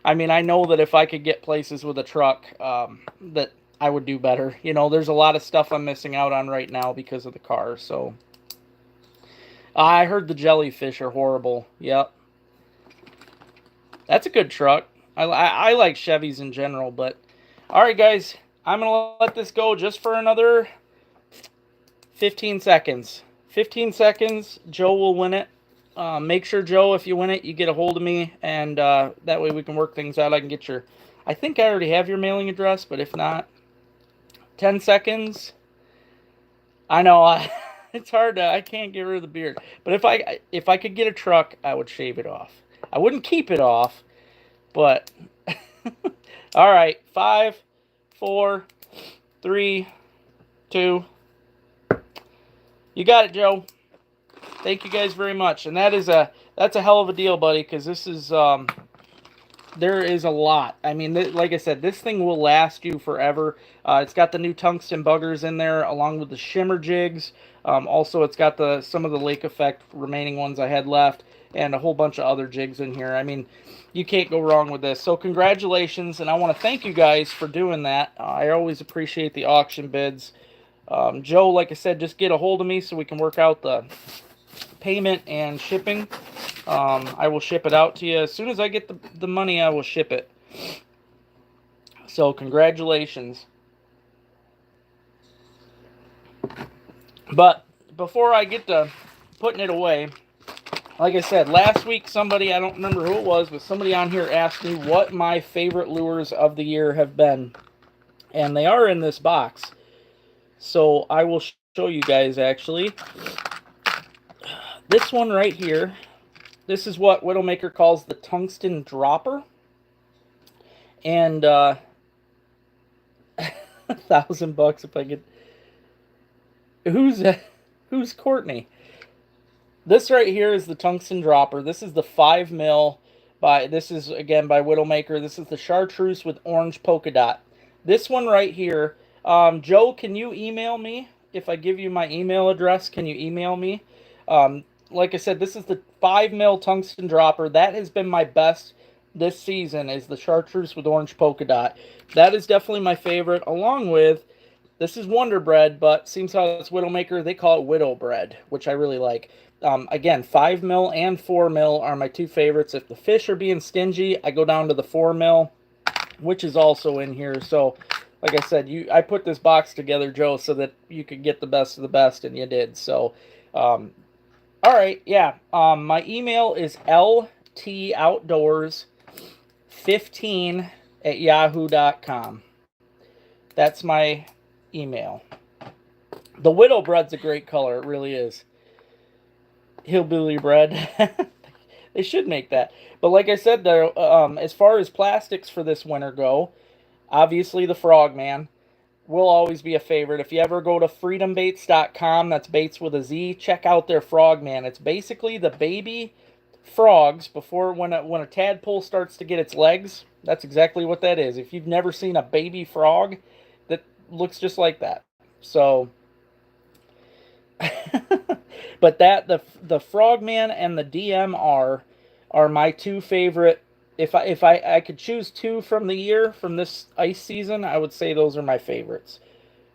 I mean, I know that if I could get places with a truck, that I would do better. You know, there's a lot of stuff I'm missing out on right now because of the car, so. I heard the jellyfish are horrible. Yep. That's a good truck. I like Chevys in general, but all right, guys, I'm gonna let this go just for another 15 seconds. 15 seconds. Joe will win it. Make sure, Joe, if you win it, you get a hold of me, and that way we can work things out. I can get your. I think I already have your mailing address, but if not, 10 seconds. I know it's hard to. I can't get rid of the beard, but if I could get a truck, I would shave it off. I wouldn't keep it off, but all right. 5, 4, 3, 2. You got it, Joe. Thank you guys very much, and that's a hell of a deal, buddy. Because this is there is a lot. I mean, like I said, this thing will last you forever. It's got the new tungsten buggers in there, along with the shimmer jigs. Also, it's got some of the lake effect remaining ones I had left, and a whole bunch of other jigs in here. I mean, you can't go wrong with this. So congratulations, and I want to thank you guys for doing that. I always appreciate the auction bids. Joe, like I said, just get a hold of me so we can work out the payment and shipping. I will ship it out to you. As soon as I get the money, I will ship it. So congratulations. But before I get to putting it away, like I said, last week somebody, I don't remember who it was, but somebody on here asked me what my favorite lures of the year have been. And they are in this box. So I will show you guys, actually. This one right here, this is what Widowmaker calls the Tungsten Dropper. And $1,000 if I could. Who's Courtney? This right here is the Tungsten Dropper. This is the 5 mil this is again by Widowmaker. This is the chartreuse with orange polka dot. This one right here, Joe, can you email me? If I give you my email address, can you email me? Like I said, this is the 5 mil Tungsten Dropper. That has been my best this season, is the chartreuse with orange polka dot. That is definitely my favorite, along with, this is Wonder Bread, but seems how it's Widowmaker, they call it Widow Bread, which I really like. Again, 5 mil and 4 mil are my two favorites. If the fish are being stingy, I go down to the 4 mil, which is also in here. So, like I said, I put this box together, Joe, so that you could get the best of the best, and you did. So, all right, yeah. My email is ltoutdoors15@yahoo.com. That's my email. The Widow Bread's a great color. It really is. Hillbilly bread. They should make that. But like I said, though, as far as plastics for this winter go, obviously the Frogman will always be a favorite. If you ever go to freedombaits.com, that's baits with a Z, check out their Frogman. It's basically the baby frogs before when a tadpole starts to get its legs. That's exactly what that is. If you've never seen a baby frog, that looks just like that. So, but the Frogman and the DMR are my two favorite. If I could choose two from the year, from this ice season, I would say those are my favorites.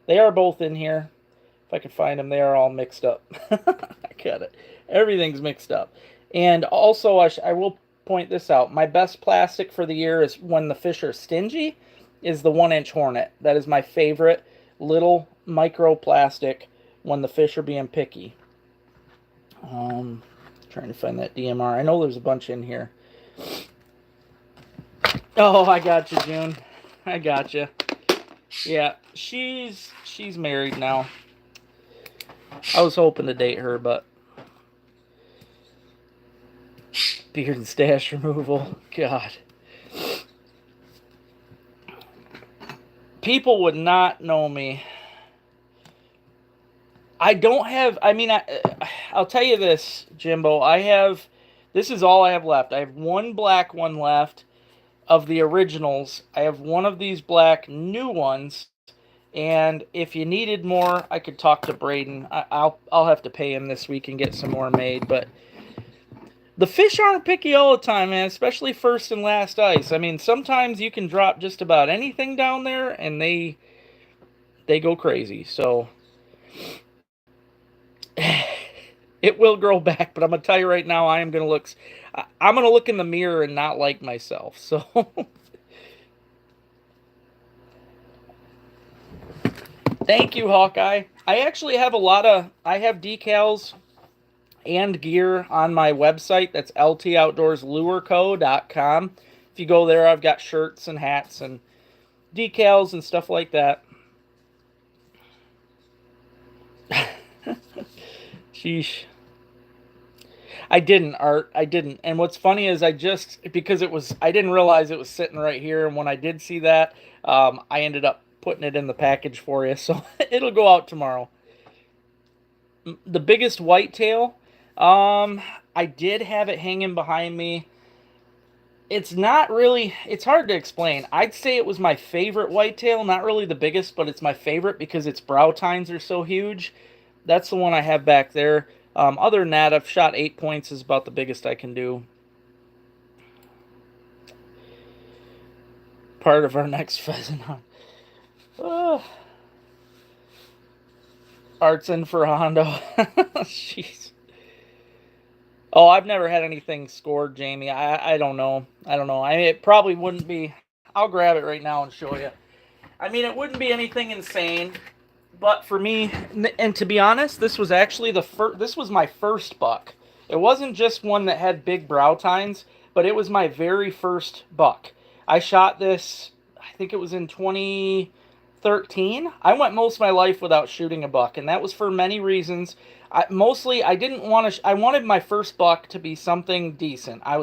They are both in here. If I could find them, they are all mixed up. I got it. Everything's mixed up. And also, I will point this out. My best plastic for the year is when the fish are stingy, is the 1-inch Hornet. That is my favorite little micro plastic when the fish are being picky. Trying to find that DMR. I know there's a bunch in here. Oh, I got you, June. I got you. Yeah, she's married now. I was hoping to date her, but beard and stash removal. God. People would not know me. I don't have, I mean, I'll tell you this, Jimbo. This is all I have left. I have one black one left of the originals. I have one of these black new ones. And if you needed more, I could talk to Braden. I'll have to pay him this week and get some more made. But the fish aren't picky all the time, man, especially first and last ice. I mean, sometimes you can drop just about anything down there, and they go crazy. So It will grow back, but I'm gonna tell you right now, I'm gonna look in the mirror and not like myself. So, thank you, Hawkeye. I have decals and gear on my website. That's ltoutdoorslureco.com. If you go there, I've got shirts and hats and decals and stuff like that. Sheesh. I didn't, Art. I didn't. And what's funny is I didn't realize it was sitting right here. And when I did see that, I ended up putting it in the package for you. So it'll go out tomorrow. The biggest whitetail, I did have it hanging behind me. It's not really, it's hard to explain. I'd say it was my favorite whitetail, not really the biggest, but it's my favorite because its brow tines are so huge. That's the one I have back there. Other than that, I've shot 8 points is about the biggest I can do. Part of our next pheasant hunt. Art's in for a Hondo. Jeez. Oh, I've never had anything scored, Jamie. I don't know. I don't know. It probably wouldn't be. I'll grab it right now and show you. I mean, it wouldn't be anything insane, but for me, and to be honest, this was actually this was my first buck. It wasn't just one that had big brow tines, but it was my very first buck. I shot this, I think it was in 2013. I went most of my life without shooting a buck, and that was for many reasons. I didn't want to. I wanted my first buck to be something decent. I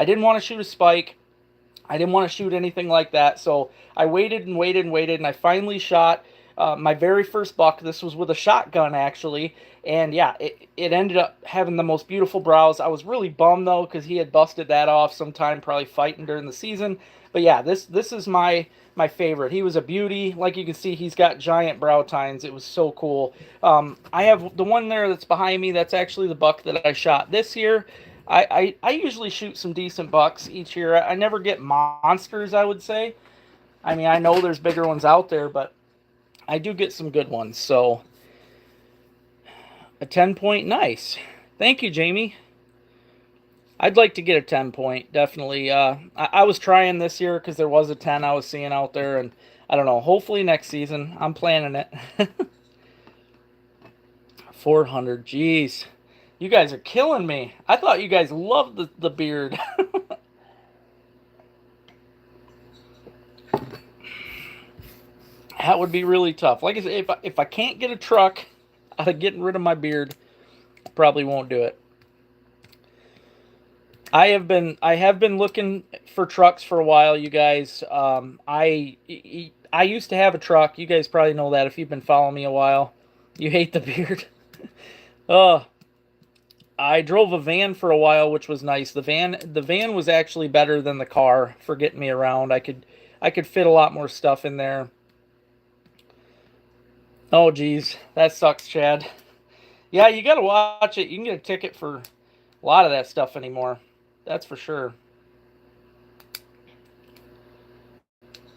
didn't want to shoot a spike. I didn't want to shoot anything like that. So I waited and waited and waited, and I finally shot my very first buck. This was with a shotgun, actually. And yeah, it ended up having the most beautiful brows. I was really bummed, though, because he had busted that off sometime, probably fighting during the season. But yeah, this is my favorite. He was a beauty. Like you can see, he's got giant brow tines. It was so cool. I have the one there that's behind me. That's actually the buck that I shot this year. I usually shoot some decent bucks each year. I never get monsters, I would say. I mean, I know there's bigger ones out there, but I do get some good ones. So, a 10-point, nice. Thank you, Jamie. I'd like to get a 10-point, definitely. I was trying this year because there was a 10 I was seeing out there, and I don't know, hopefully next season. I'm planning it. 400, jeez. You guys are killing me. I thought you guys loved the beard. That would be really tough. Like I said, if I can't get a truck out of getting rid of my beard, I probably won't do it. I have been looking for trucks for a while, you guys. I used to have a truck. You guys probably know that if you've been following me a while. You hate the beard. I drove a van for a while, which was nice. The van was actually better than the car for getting me around. I could fit a lot more stuff in there. Oh, geez. That sucks, Chad. Yeah, you got to watch it. You can get a ticket for a lot of that stuff anymore. That's for sure.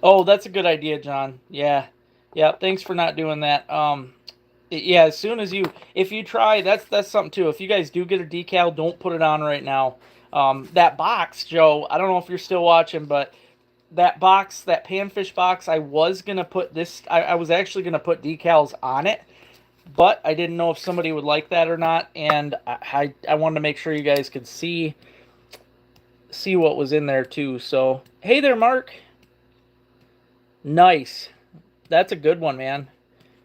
Oh, that's a good idea, John. Yeah. Yeah, thanks for not doing that. Yeah, as soon as if you try, that's something too. If you guys do get a decal, don't put it on right now. That box, Joe, I don't know if you're still watching, but that box, that Panfish box, I was actually going to put decals on it, but I didn't know if somebody would like that or not, and I wanted to make sure you guys could see what was in there too. So, hey there, Mark. Nice. That's a good one, man.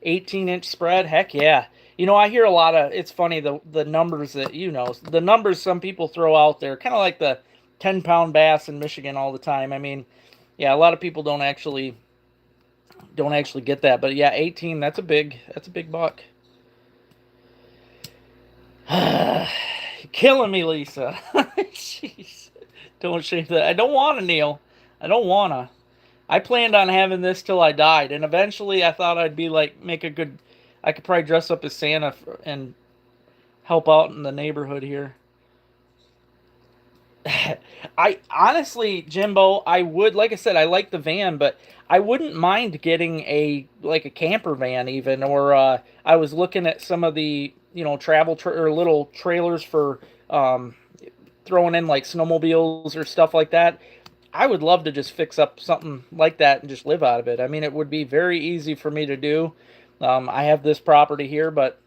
18-inch spread, heck yeah. You know, I hear a lot of, it's funny, the numbers that, the numbers some people throw out there, kind of like the 10-pound bass in Michigan all the time. I mean, yeah, a lot of people don't actually get that, but yeah, 18, that's a big buck. Killing me, Lisa. Jeez. Don't shame that. I don't want to, Neil. I don't want to. I planned on having this till I died, and eventually I thought I'd be like, I could probably dress up as Santa and help out in the neighborhood here. I honestly, Jimbo, I would, like I said, I like the van, but I wouldn't mind getting a camper van even, or I was looking at some of the, travel or little trailers for throwing in like snowmobiles or stuff like that. I would love to just fix up something like that and just live out of it. I mean, it would be very easy for me to do. I have this property here, but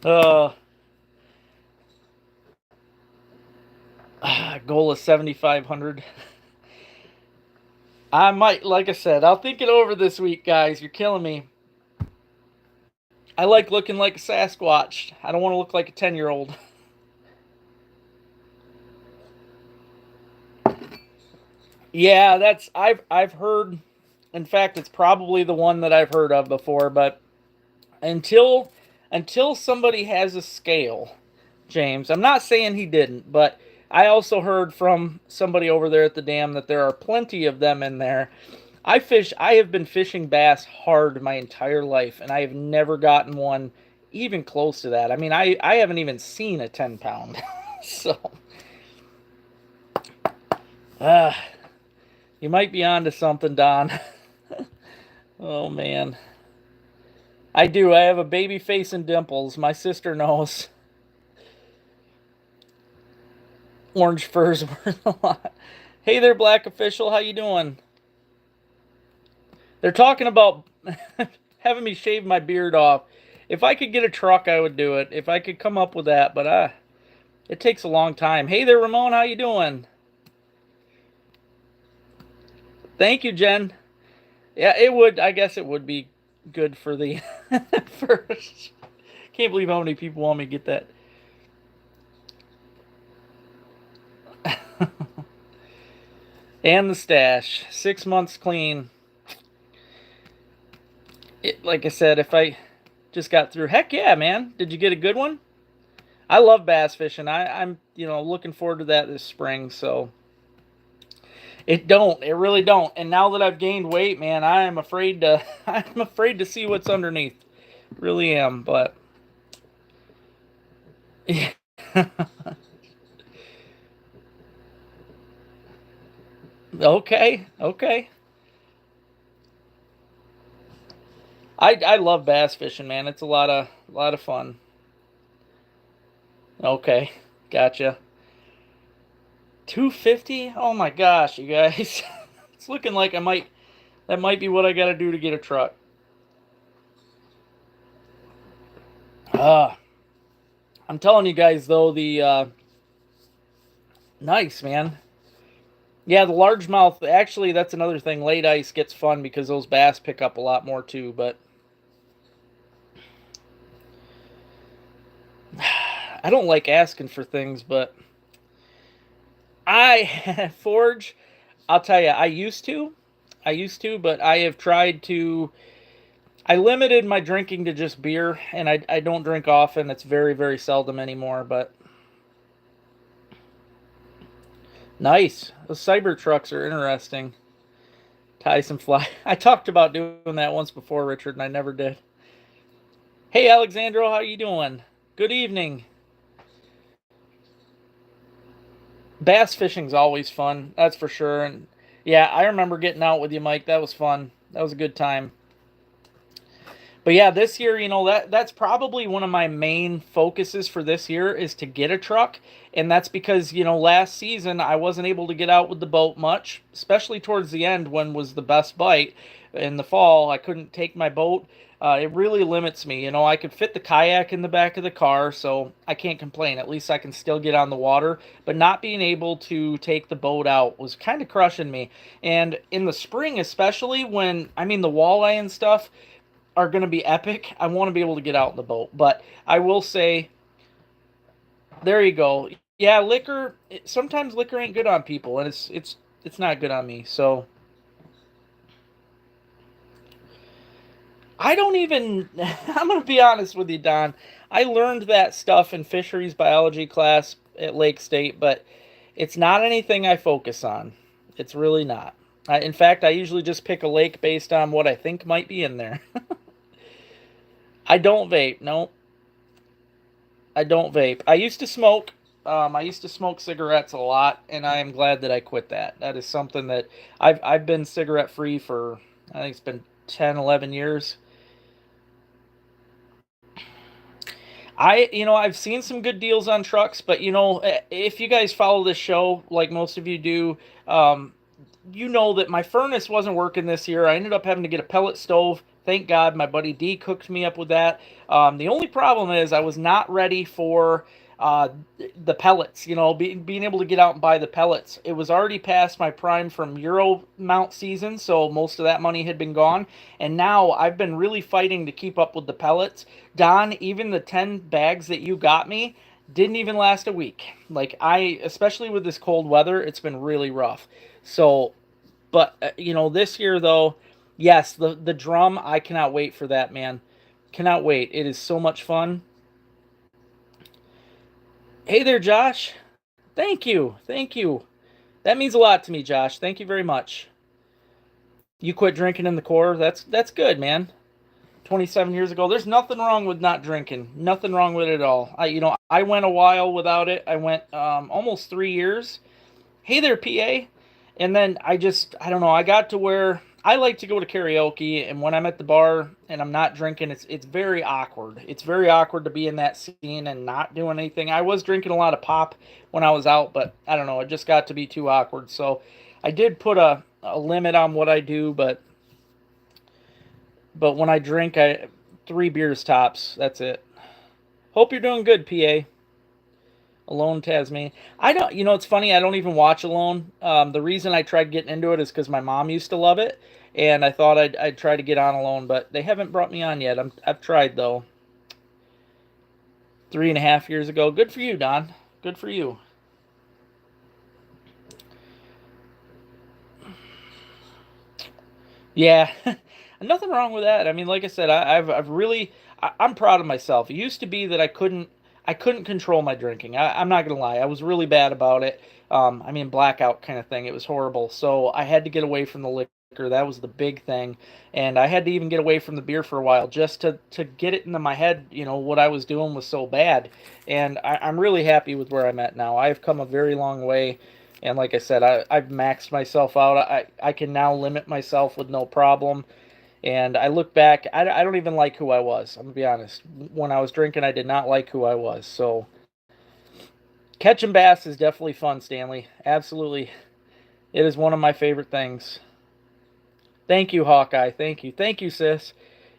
uh, goal is 7,500. I might, like I said, I'll think it over this week, guys. You're killing me. I like looking like a Sasquatch. I don't want to look like a 10-year-old. Yeah, I've heard. In fact, it's probably the one that I've heard of before. But until somebody has a scale, James, I'm not saying he didn't, but I also heard from somebody over there at the dam that there are plenty of them in there. I have been fishing bass hard my entire life, and I have never gotten one even close to that. I mean, I haven't even seen a 10-pound. So, uh, you might be onto something, Don. Oh, man. I do. I have a baby face and dimples. My sister knows. Orange fur's worth a lot. Hey there, Black Official. How you doing? They're talking about having me shave my beard off. If I could get a truck, I would do it. If I could come up with that, but it takes a long time. Hey there, Ramon. How you doing? Thank you, Jen. Yeah, it would. I guess it would be good for the first. Can't believe how many people want me to get that. And the stash. 6 months clean. Like I said, if I just got through, heck yeah, man. Did you get a good one? I love bass fishing. I'm looking forward to that this spring. So it really don't. And now that I've gained weight, man, I'm afraid to see what's underneath. Really am, but yeah. Okay. I love bass fishing, man. It's a lot of fun. Okay, gotcha. 250? Oh my gosh, you guys. It's looking like that might be what I got to do to get a truck. I'm telling you guys though, the nice, man. Yeah, the largemouth, actually that's another thing. Late ice gets fun because those bass pick up a lot more too, but I don't like asking for things, but Forge, I'll tell you, I used to, but I have tried to. I limited my drinking to just beer, and I don't drink often. It's very, very seldom anymore, but nice. Those cyber trucks are interesting. Tie some fly. I talked about doing that once before, Richard, and I never did. Hey, Alexandro, how you doing? Good evening. Bass fishing's always fun, that's for sure. And yeah, I remember getting out with you, Mike. That was fun. That was a good time. But yeah, this year, that's probably one of my main focuses for this year is to get a truck. And that's because, last season I wasn't able to get out with the boat much, especially towards the end when was the best bite. In the fall, I couldn't take my boat. It really limits me. I could fit the kayak in the back of the car, so I can't complain. At least I can still get on the water. But not being able to take the boat out was kind of crushing me. And in the spring, especially the walleye and stuff are going to be epic. I want to be able to get out in the boat. But I will say, there you go. Yeah, liquor. Sometimes liquor ain't good on people, and it's not good on me. So I don't even. I'm going to be honest with you, Don. I learned that stuff in fisheries biology class at Lake State, but it's not anything I focus on. It's really not. In fact, I usually just pick a lake based on what I think might be in there. I don't vape. No, I don't vape. I used to smoke. I used to smoke cigarettes a lot, and I am glad that I quit that. That is something that I've been cigarette free for, I think it's been 10, 11 years. I've seen some good deals on trucks, but if you guys follow this show, like most of you do, um, you know that my furnace wasn't working this year. I ended up having to get a pellet stove. Thank God my buddy D cooked me up with that. The only problem is I was not ready for uh, the pellets, being able to get out and buy the pellets. It was already past my prime from Euro mount season, so most of that money had been gone. And now I've been really fighting to keep up with the pellets. Don, even the 10 bags that you got me didn't even last a week. Like, especially with this cold weather, it's been really rough. So, but this year though, yes, the drum, I cannot wait for that, man. Cannot wait. It is so much fun. Hey there, Josh. Thank you. Thank you. That means a lot to me, Josh. Thank you very much. You quit drinking in the core. That's good, man. 27 years ago. There's nothing wrong with not drinking. Nothing wrong with it at all. I went a while without it. I went almost 3 years. Hey there, PA. And then I don't know, I got to where I like to go to karaoke, and when I'm at the bar and I'm not drinking, it's very awkward. It's very awkward to be in that scene and not doing anything. I was drinking a lot of pop when I was out, but I don't know, it just got to be too awkward. So I did put a limit on what I do, but when I drink, 3 beers tops. That's it. Hope you're doing good, PA. Alone Tasmania. I don't. It's funny. I don't even watch Alone. The reason I tried getting into it is because my mom used to love it, and I thought I'd try to get on Alone, but they haven't brought me on yet. I've tried though. 3.5 years ago. Good for you, Don. Good for you. Yeah, nothing wrong with that. I mean, like I said, I've really I'm proud of myself. It used to be that I couldn't control my drinking. I'm not gonna lie, I was really bad about it. I mean, blackout kind of thing. It was horrible. So I had to get away from the liquor. That was the big thing, and I had to even get away from the beer for a while just to get it into my head. What I was doing was so bad, and I'm really happy with where I'm at now. I've come a very long way. And like I said, I've maxed myself out. I can now limit myself with no problem. And I look back, I don't even like who I was. I'm going to be honest. When I was drinking, I did not like who I was. So catching bass is definitely fun, Stanley. Absolutely. It is one of my favorite things. Thank you, Hawkeye. Thank you. Thank you, sis.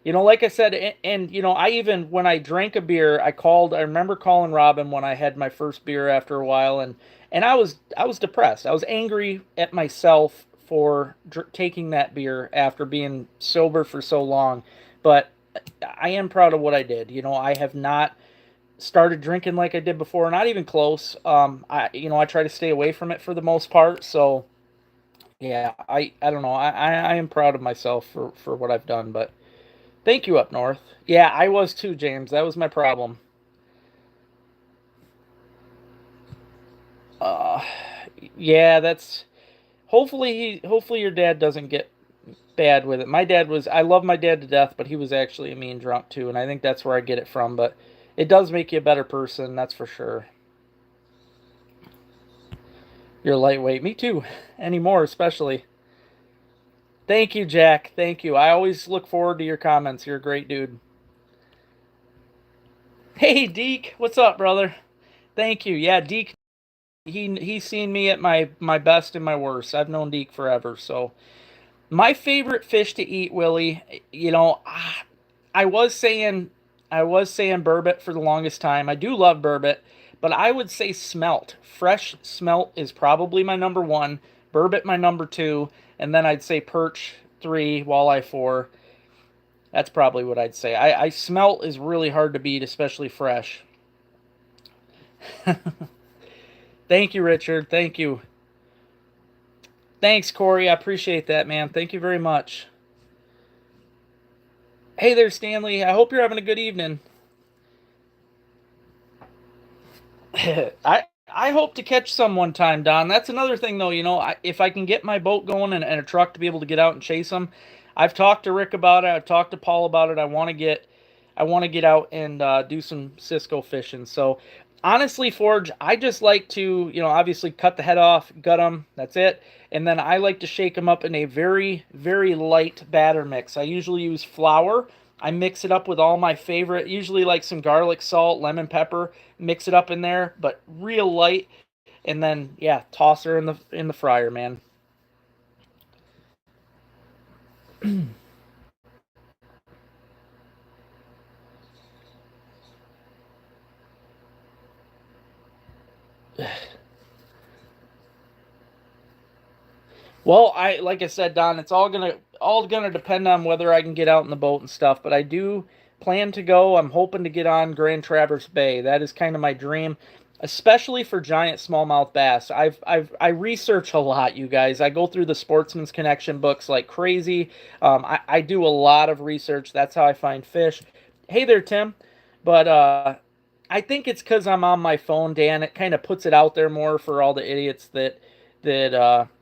Like I said, and I even, when I drank a beer, I remember calling Robin when I had my first beer after a while, and I was depressed. I was angry at myself for taking that beer after being sober for so long. But I am proud of what I did. I have not started drinking like I did before, not even close. I try to stay away from it for the most part. So yeah, I don't know. I am proud of myself for what I've done, but thank you up north. Yeah, I was too, James. That was my problem. Uh, yeah, that's hopefully your dad doesn't get bad with it. My dad was I love my dad to death, but he was actually a mean drunk too, and I think that's where I get it from, but it does make you a better person, that's for sure. You're lightweight. Me too. Anymore, especially. Thank you, Jack. Thank you. I always look forward to your comments. You're a great dude. Hey, Deke. What's up, brother? Thank you. Yeah, Deke. He's seen me at my best and my worst. I've known Deke forever. So my favorite fish to eat, Willie. I was saying burbot for the longest time. I do love burbot, but I would say smelt. Fresh smelt is probably my number one. Burbot my number two, and then I'd say perch three, walleye four. That's probably what I'd say. I smelt is really hard to beat, especially fresh. Thank you, Richard. Thank you. Thanks, Corey. I appreciate that, man. Thank you very much. Hey there, Stanley. I hope you're having a good evening. I hope to catch some one time, Don. That's another thing, though. If I can get my boat going and a truck to be able to get out and chase them, I've talked to Rick about it. I've talked to Paul about it. I want to get out and do some Cisco fishing. So honestly, Forge, I just like to, obviously cut the head off, gut them. That's it. And then I like to shake them up in a very, very light batter mix. I usually use flour I mix it up with all my favorite, usually like some garlic, salt, lemon pepper, mix it up in there, but real light, and then yeah, toss her in the fryer, man. Well, I like I said, Don, it's all gonna depend on whether I can get out in the boat and stuff. But I do plan to go. I'm hoping to get on Grand Traverse Bay. That is kind of my dream, especially for giant smallmouth bass. I research a lot, you guys. I go through the Sportsman's Connection books like crazy. I do a lot of research. That's how I find fish. Hey there, Tim. But I think it's because I'm on my phone, Dan. It kind of puts it out there more for all the idiots that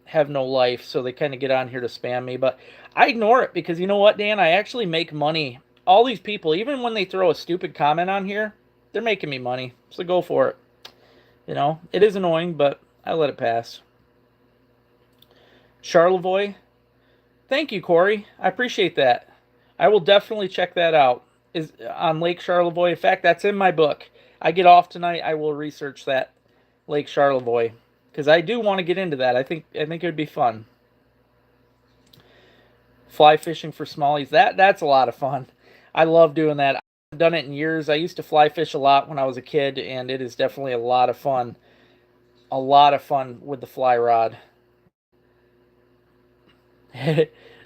have no life, so they kind of get on here to spam me. But I ignore it because you know what, Dan? I actually make money. All these people, even when they throw a stupid comment on here, they're making me money. So go for it. You know, it is annoying, but I let it pass. Charlevoix, thank you, Corey. I appreciate that. I will definitely check that out. Is on Lake Charlevoix. In fact, that's in my book. I get off tonight. I will research that Lake Charlevoix because I do want to get into that. I think it would be fun. Fly fishing for smallies. That's a lot of fun. I love doing that. I've done it in years. I used to fly fish a lot when I was a kid, and it is definitely a lot of fun. A lot of fun with the fly rod.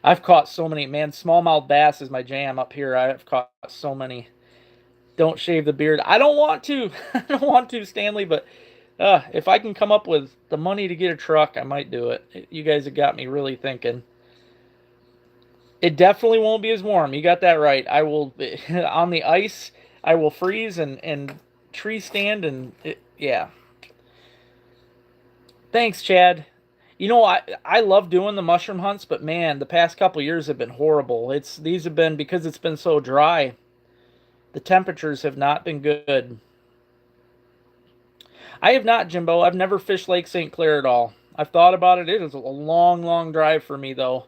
I've caught so many. Man, smallmouth bass is my jam up here. I've caught so many. Don't shave the beard. I don't want to. I don't want to, Stanley, but if I can come up with the money to get a truck, I might do it. You guys have got me really thinking. It definitely won't be as warm. You got that right. I will, on the ice, I will freeze and tree stand and, yeah. Thanks, Chad. You know, I love doing the mushroom hunts, but man, the past couple years have been horrible. These have been, because it's been so dry, the temperatures have not been good. I have not, Jimbo. I've never fished Lake St. Clair at all. I've thought about it. It is a long, long drive for me, though.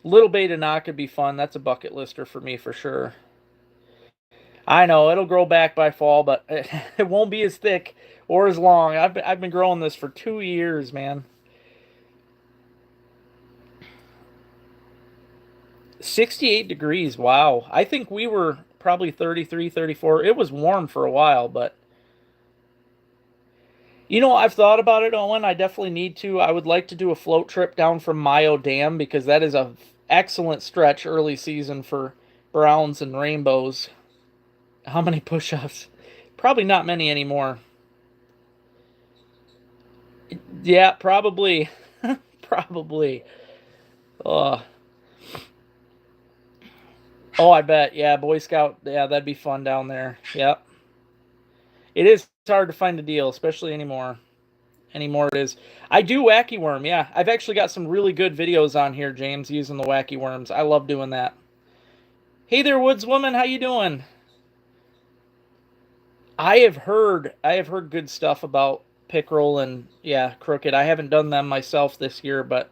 Little Beta Knot could be fun. That's a bucket lister for me for sure. I know, it'll grow back by fall, but it won't be as thick or as long. I've been growing this for 2 years, man. 68 degrees, wow. I think we were probably 33, 34. It was warm for a while, but you know, I've thought about it, Owen. I definitely need to. I would like to do a float trip down from Mayo Dam because that is a excellent stretch early season for browns and rainbows. How many push-ups? Probably not many anymore. Yeah, probably. Probably. Oh. Oh, I bet. Yeah, Boy Scout. Yeah, that'd be fun down there. Yep. It is hard to find a deal, especially anymore. Anymore it is. I do wacky worm, yeah. I've actually got some really good videos on here, James, using the wacky worms. I love doing that. Hey there, woodswoman, how you doing? I have heard good stuff about pickerel and yeah, crooked. I haven't done them myself this year, but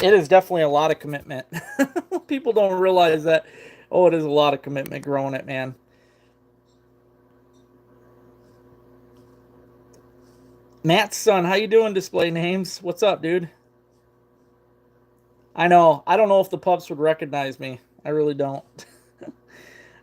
it is definitely a lot of commitment. People don't realize that. Oh, it is a lot of commitment growing it, man. Matt's son, how you doing, display names? What's up, dude? I know. I don't know if the pups would recognize me. I really don't.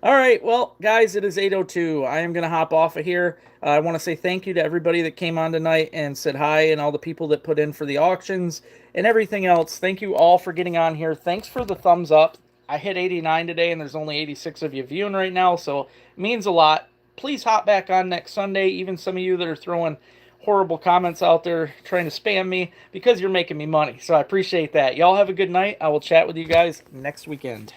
All right, well, guys, it is 8:02. I am going to hop off of here. I want to say thank you to everybody that came on tonight and said hi, and all the people that put in for the auctions and everything else. Thank you all for getting on here. Thanks for the thumbs up. I hit 89 today, and there's only 86 of you viewing right now, so it means a lot. Please hop back on next Sunday, even some of you that are throwing horrible comments out there trying to spam me, because you're making me money. So I appreciate that. Y'all have a good night. I will chat with you guys next weekend.